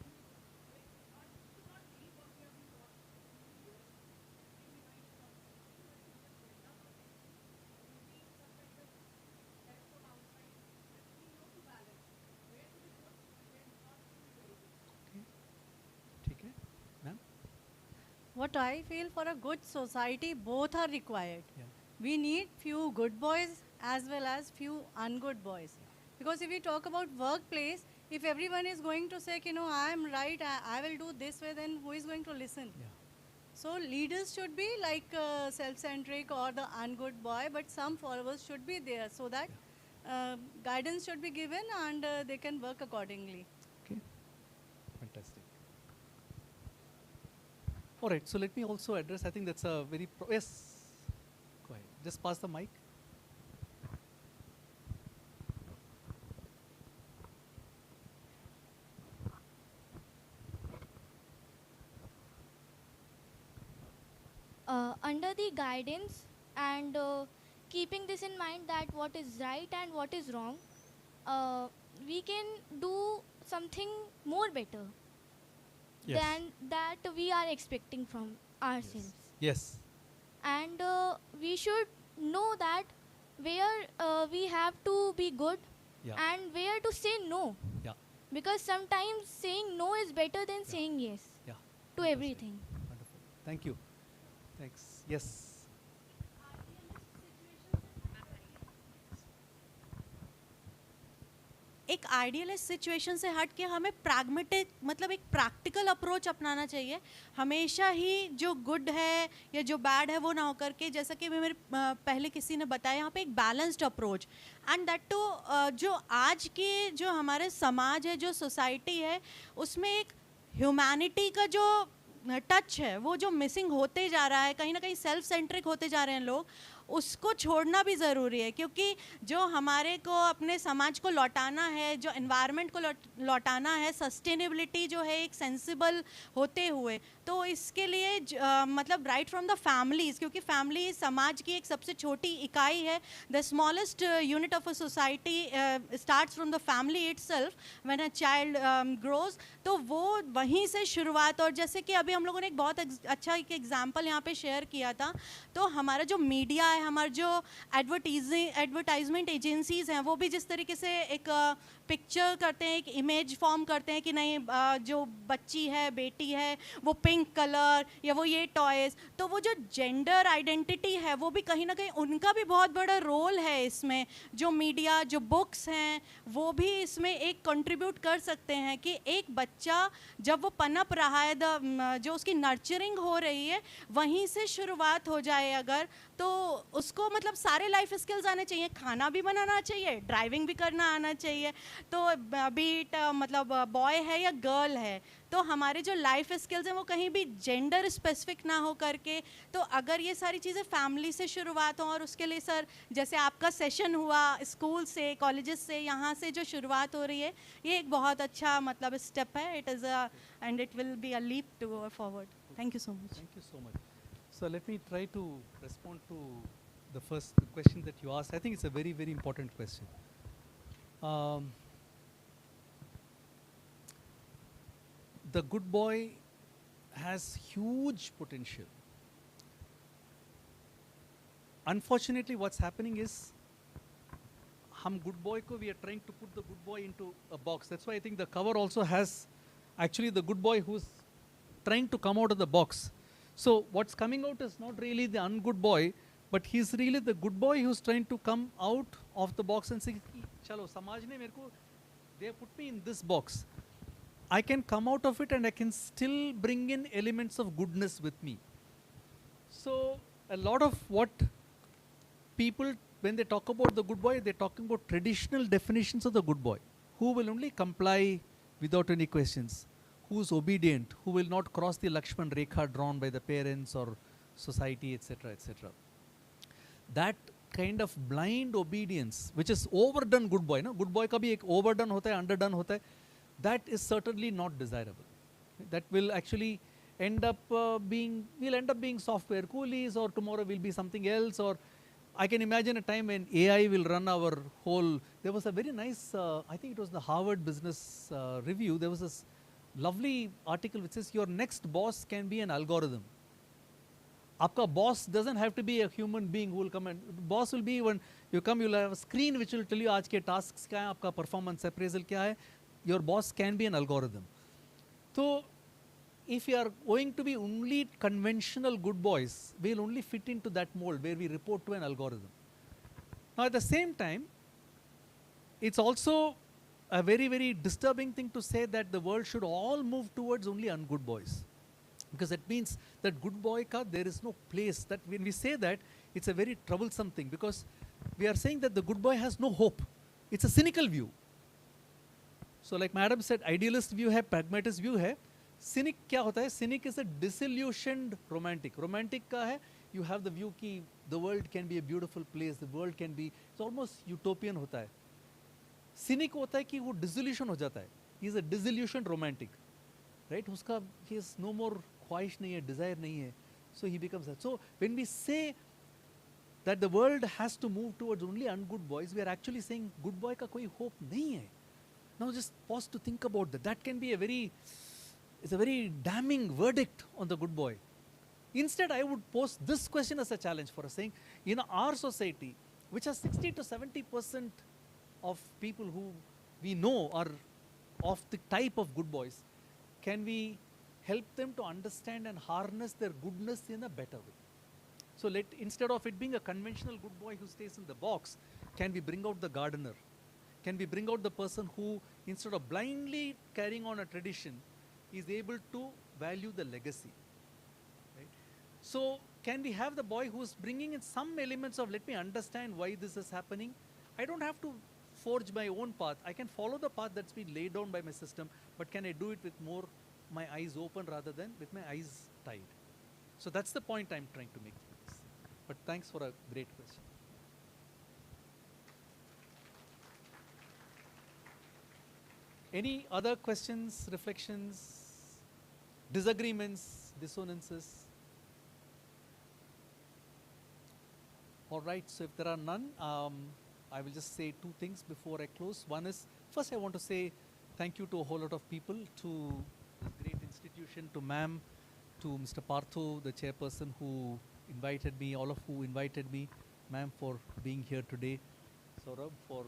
ठीक है ma'am. What I feel, for a good society, both are required. Yeah. We need few good boys as well as few ungood boys. Because if we talk about workplace, if everyone is going to say, I am right, I will do this way, then who is going to listen? Yeah. So leaders should be like self-centric or the ungood boy, but some followers should be there so that guidance should be given and they can work accordingly. Okay, fantastic. All right, so let me also address, I think that's a very, yes, go ahead, just pass the mic. Under the guidance and keeping this in mind that what is right and what is wrong, we can do something more better Yes. than that we are expecting from ourselves. Yes. And we should know that where we have to be good Yeah. and where to say no. Yeah. Because sometimes saying no is better than saying yes Yeah. to everything. Wonderful. Thank you. Thanks. Yes. एक idealist situation से हट के हमें pragmatic मतलब एक practical approach अपनाना चाहिए. हमेशा ही जो गुड है या जो बैड है वो ना होकर के, जैसा कि मेरे पहले किसी ने बताया, यहाँ पे एक balanced approach. And that too जो आज के जो हमारे समाज है, जो सोसाइटी है, उसमें एक ह्यूमैनिटी का जो टच है वो जो मिसिंग होते जा रहा है, कहीं ना कहीं सेल्फ सेंट्रिक होते जा रहे हैं लोग, उसको छोड़ना भी ज़रूरी है. क्योंकि जो हमारे को अपने समाज को लौटाना है, जो एनवायरनमेंट को लौटाना है, सस्टेनेबिलिटी जो है एक सेंसिबल होते हुए, तो इसके लिए मतलब राइट फ्रॉम द फैमिलीज़, क्योंकि फैमिली समाज की एक सबसे छोटी इकाई है. The smallest unit of a society starts from the family itself when a child grows. तो वो वहीं से शुरुआत. और जैसे कि अभी हम लोगों ने एक बहुत अच्छा एक एग्जाम्पल यहाँ पे शेयर किया था, तो हमारा जो मीडिया है, हमारे जो एडवर्टाइजमेंट एजेंसीज़ हैं, वो भी जिस तरीके से एक पिक्चर करते हैं, एक इमेज फॉर्म करते हैं कि नहीं जो बच्ची है, बेटी है, वो पिंक कलर या वो ये टॉयज़, तो वो जो जेंडर आइडेंटिटी है वो भी कहीं ना कहीं उनका भी बहुत बड़ा रोल है इसमें। जो मीडिया, जो बुक्स हैं, वो भी इसमें एक कंट्रीब्यूट कर सकते हैं कि एक बच्चा जब वो पनप रहा है, जो उसकी नर्चरिंग हो रही है, वहीं से शुरुआत हो जाए अगर, तो उसको मतलब सारे लाइफ स्किल्स आने चाहिए। खाना भी बनाना चाहिए, ड्राइविंग भी करना आना चाहिए। तो बीट मतलब बॉय है या गर्ल है, तो हमारे जो लाइफ स्किल्स हैं वो कहीं भी जेंडर स्पेसिफिक ना हो करके, तो अगर ये सारी चीज़ें फैमिली से शुरुआत हो, और उसके लिए सर जैसे आपका सेशन हुआ स्कूल से, कॉलेजेस से, यहाँ से जो शुरुआत हो रही है, ये एक बहुत अच्छा मतलब स्टेप है। It is and it will be a leap to forward. Thank you so much. Thank you so much. So let me try to respond to the first question that you asked. I think it's a very, very important question. The good boy has huge potential. Unfortunately, what's happening is, हम good boy को we are trying to put the good boy into a box. That's why I think the cover also has actually the good boy who's trying to come out of the box. So what's coming out is not really the ungood boy, but he's really the good boy who's trying to come out of the box and say, चलो समाज ने मेरे को, they have put me in this box. I can come out of it and I can still bring in elements of goodness with me. So a lot of what people, when they talk about the good boy, they're talking about traditional definitions of the good boy, who will only comply without any questions, who's obedient, who will not cross the Lakshman Rekha drawn by the parents or society, etc., etc. That kind of blind obedience, which is overdone good boy, no? Good boy का भी एक overdone होता है, underdone होता है. That is certainly not desirable. That will actually end up we'll end up being software coolies, or tomorrow will be something else, or I can imagine a time when AI will run our whole. There was a very nice, I think it was the Harvard Business Review, there was this lovely article which says your next boss can be an algorithm. आपका boss doesn't have to be a human being who will come, and boss will be, when you come, you'll have a screen which will tell you आज के tasks क्या हैं, आपका performance appraisal क्या है. Your boss can be an algorithm. So if you are going to be only conventional good boys, we'll only fit into that mold where we report to an algorithm. Now at the same time, it's also a very, very disturbing thing to say that the world should all move towards only ungood boys. Because that means that good boy ka, there is no place. That when we say that, it's a very troublesome thing, because we are saying that the good boy has no hope. It's a cynical view. So like Madam said, idealist view hai, pragmatist view hai. Cynic क्या होता है? Cynic is a disillusioned romantic. Romantic का है, you have the view कि the world can be a beautiful place, the world can be, it's almost utopian होता है. Cynic होता है कि वो disillusion हो जाता है. He is a disillusioned romantic, right? उसका he has no more ख्वाहिश नहीं है, desire नहीं है. So he becomes that. So when we say that the world has to move towards only ungood boys, we are actually saying good boy का कोई hope नहीं है. Now just pause to think about that. That can be it's a very damning verdict on the good boy. Instead, I would pose this question as a challenge for us, saying, in our society, which has 60 to 70% of people who we know are of the type of good boys, can we help them to understand and harness their goodness in a better way? So instead of it being a conventional good boy who stays in the box, can we bring out the gardener? Can we bring out the person who, instead of blindly carrying on a tradition, is able to value the legacy? Right? So can we have the boy who is bringing in some elements of, let me understand why this is happening. I don't have to forge my own path. I can follow the path that's been laid down by my system, but can I do it with more my eyes open rather than with my eyes tied? So that's the point I'm trying to make. But thanks for a great question. Any other questions, reflections, disagreements, dissonances? All right, so if there are none, I will just say two things before I close. One is, first I want to say thank you to a whole lot of people, to this great institution, to ma'am, to Mr. Partho, the chairperson who invited me, all of who invited me, ma'am for being here today, Saurabh for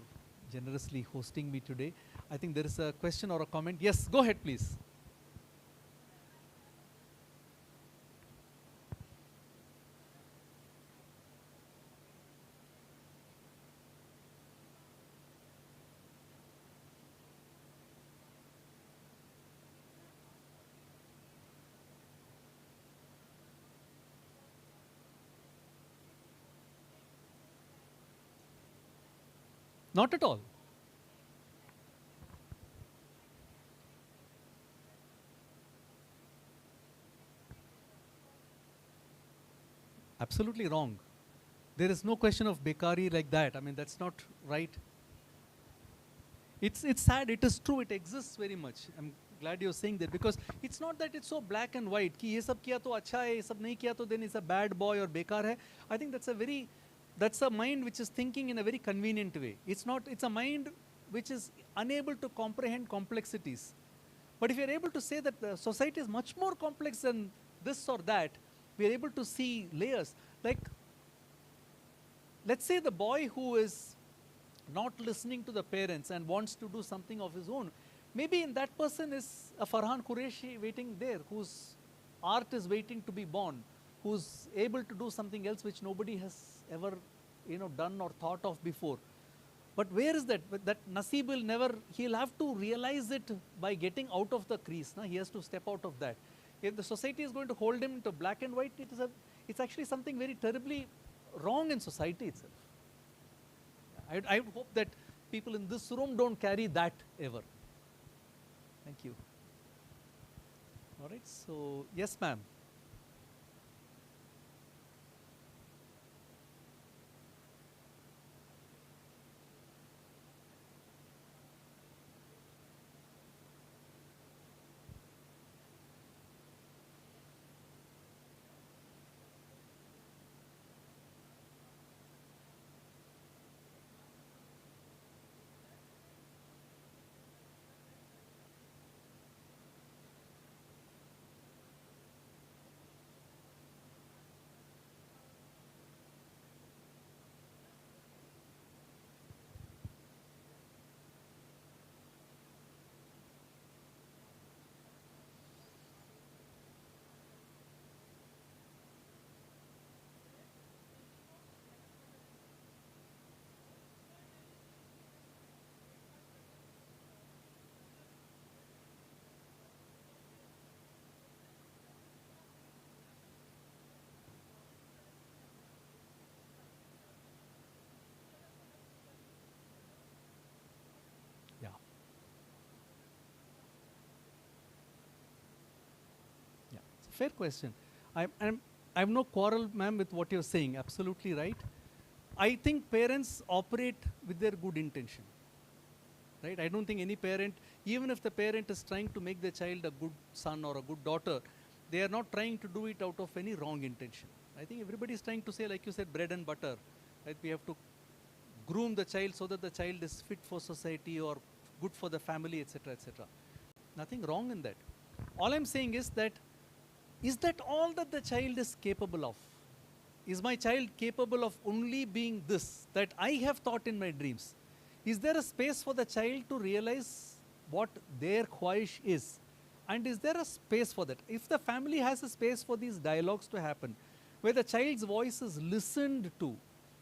generously hosting me today. I think there is a question or a comment. Yes, go ahead, please. Not at all. Absolutely wrong. There is no question of bekari like that. I mean, that's not right. It's sad. It is true. It exists very much. I'm glad you're saying that, because it's not that it's so black and white कि ये सब किया तो अच्छा है, ये सब नहीं किया तो then it's a bad boy or bekar है. I think that's a mind which is thinking in a very convenient way. It's a mind which is unable to comprehend complexities. But if you're able to say that the society is much more complex than this or that, we are able to see layers. Like, let's say the boy who is not listening to the parents and wants to do something of his own, maybe in that person is a Farhan Qureshi waiting there, whose art is waiting to be born, who's able to do something else which nobody has ever done or thought of before. But where is that? But that Nasib will never, he'll have to realize it by getting out of the crease. He has to step out of that. If the society is going to hold him into black and white, it's actually something very terribly wrong in society itself. I would hope that people in this room don't carry that ever. Thank you. All right, so yes, ma'am. Fair question. I have no quarrel, ma'am, with what you're saying. Absolutely right. I think parents operate with their good intention. Right? I don't think any parent, even if the parent is trying to make the child a good son or a good daughter, they are not trying to do it out of any wrong intention. I think everybody is trying to say, like you said, bread and butter. Right? We have to groom the child so that the child is fit for society or good for the family, etc., etc. Nothing wrong in that. All I'm saying is that all that the child is capable of? Is my child capable of only being this that I have thought in my dreams? Is there a space for the child to realize what their khwaish is? And is there a space for that? If the family has a space for these dialogues to happen, where the child's voice is listened to,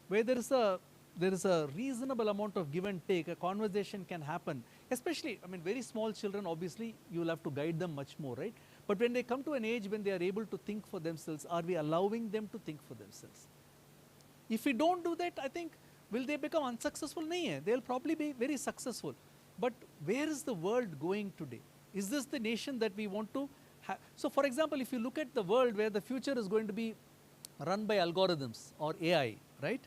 where there is a reasonable amount of give and take, a conversation can happen. Especially, I mean, very small children, obviously, you will have to guide them much more, right? But when they come to an age when they are able to think for themselves, are we allowing them to think for themselves? If we don't do that, I think, will they become unsuccessful? No, they'll probably be very successful. But where is the world going today? Is this the nation that we want to have? So, for example, if you look at the world where the future is going to be run by algorithms or AI, right?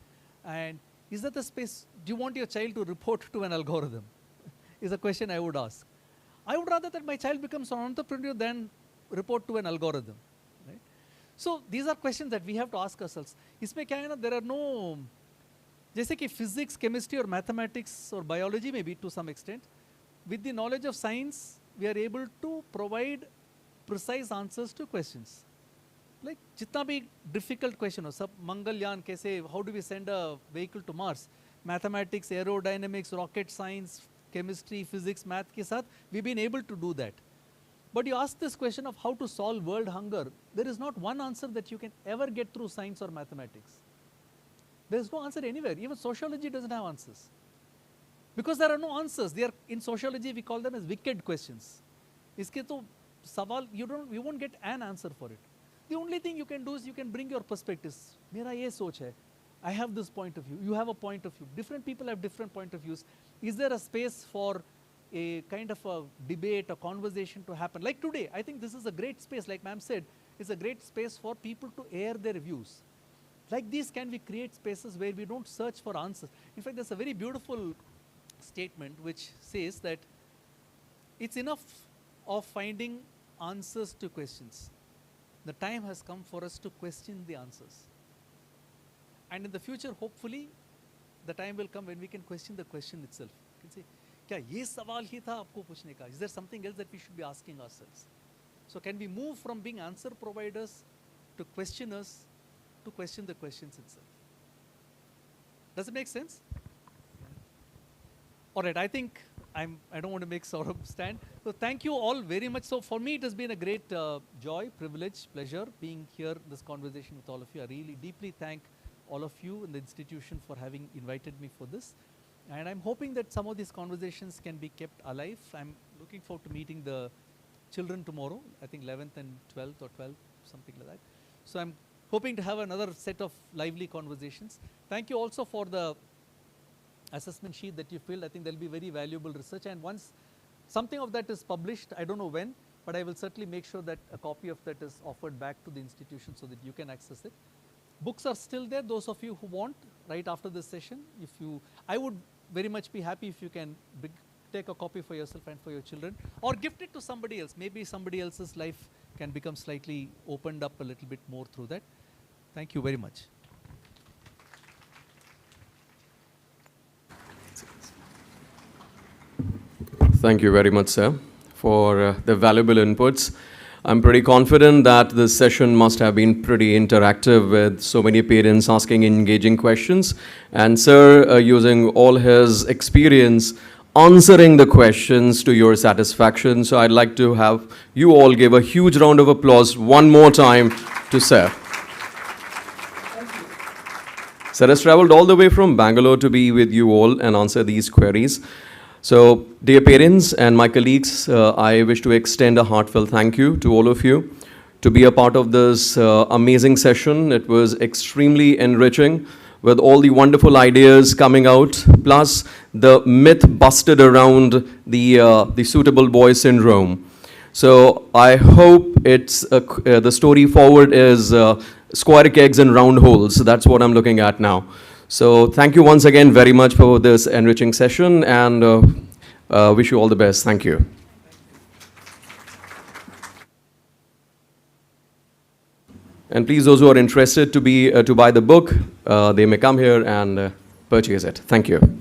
And is that the space? Do you want your child to report to an algorithm? Is a question I would ask. I would rather that my child becomes an entrepreneur than report to an algorithm. Right? So these are questions that we have to ask ourselves. इसमें क्या है ना, there are no, जैसे कि physics, chemistry or mathematics or biology maybe to some extent, with the knowledge of science, we are able to provide precise answers to questions. Like जितना भी difficult question हो, सब मंगलयान कैसे, how do we send a vehicle to Mars? mathematics, aerodynamics, rocket science, chemistry, physics, math ke saath, we've been able to do that. But you ask this question of how to solve world hunger, there is not one answer that you can ever get through science or mathematics. There is no answer anywhere. Even sociology doesn't have answers. Because there are no answers. They are, in sociology we call them as wicked questions. Iske to sawal, you won't get an answer for it. The only thing you can do is you can bring your perspectives. Mera ye soch hai. I have this point of view. You have a point of view. Different people have different point of views. Is there a space for a kind of a debate, a conversation to happen? Like today, I think this is a great space. Like ma'am said, it's a great space for people to air their views. Like these, can we create spaces where we don't search for answers? In fact, there's a very beautiful statement which says that it's enough of finding answers to questions. The time has come for us to question the answers. And in the future, hopefully, the time will come when we can question the question itself. You can say, kya ye sawal hi tha aapko puchne ka? Is there something else that we should be asking ourselves? So can we move from being answer providers to questioners to question the questions itself? Does it make sense? All right, I think I don't want to make sort of stand. So thank you all very much. So for me, it has been a great joy, privilege, pleasure being here in this conversation with all of you. I really deeply thank all of you in the institution for having invited me for this. And I'm hoping that some of these conversations can be kept alive. I'm looking forward to meeting the children tomorrow, I think 11th and 12th or 12th, something like that. So I'm hoping to have another set of lively conversations. Thank you also for the assessment sheet that you filled. I think there will be very valuable research, and once something of that is published, I don't know when, but I will certainly make sure that a copy of that is offered back to the institution so that you can access it. Books are still there, those of you who want, right after this session. I would very much be happy if you can take a copy for yourself and for your children, or gift it to somebody else. Maybe somebody else's life can become slightly opened up a little bit more through that. Thank you very much. Thank you very much, sir, for the valuable inputs. I'm pretty confident that this session must have been pretty interactive with so many parents asking engaging questions, and sir, using all his experience, answering the questions to your satisfaction. So I'd like to have you all give a huge round of applause one more time to sir. Sir has traveled all the way from Bangalore to be with you all and answer these queries. So, dear parents and my colleagues, I wish to extend a heartfelt thank you to all of you to be a part of this amazing session. It was extremely enriching with all the wonderful ideas coming out, plus the myth busted around the suitable boy syndrome. So, I hope it's the story forward is square kegs and round holes. That's what I'm looking at now. So thank you once again very much for this enriching session, and wish you all the best. Thank you. And please, those who are interested to buy the book, they may come here and purchase it. Thank you.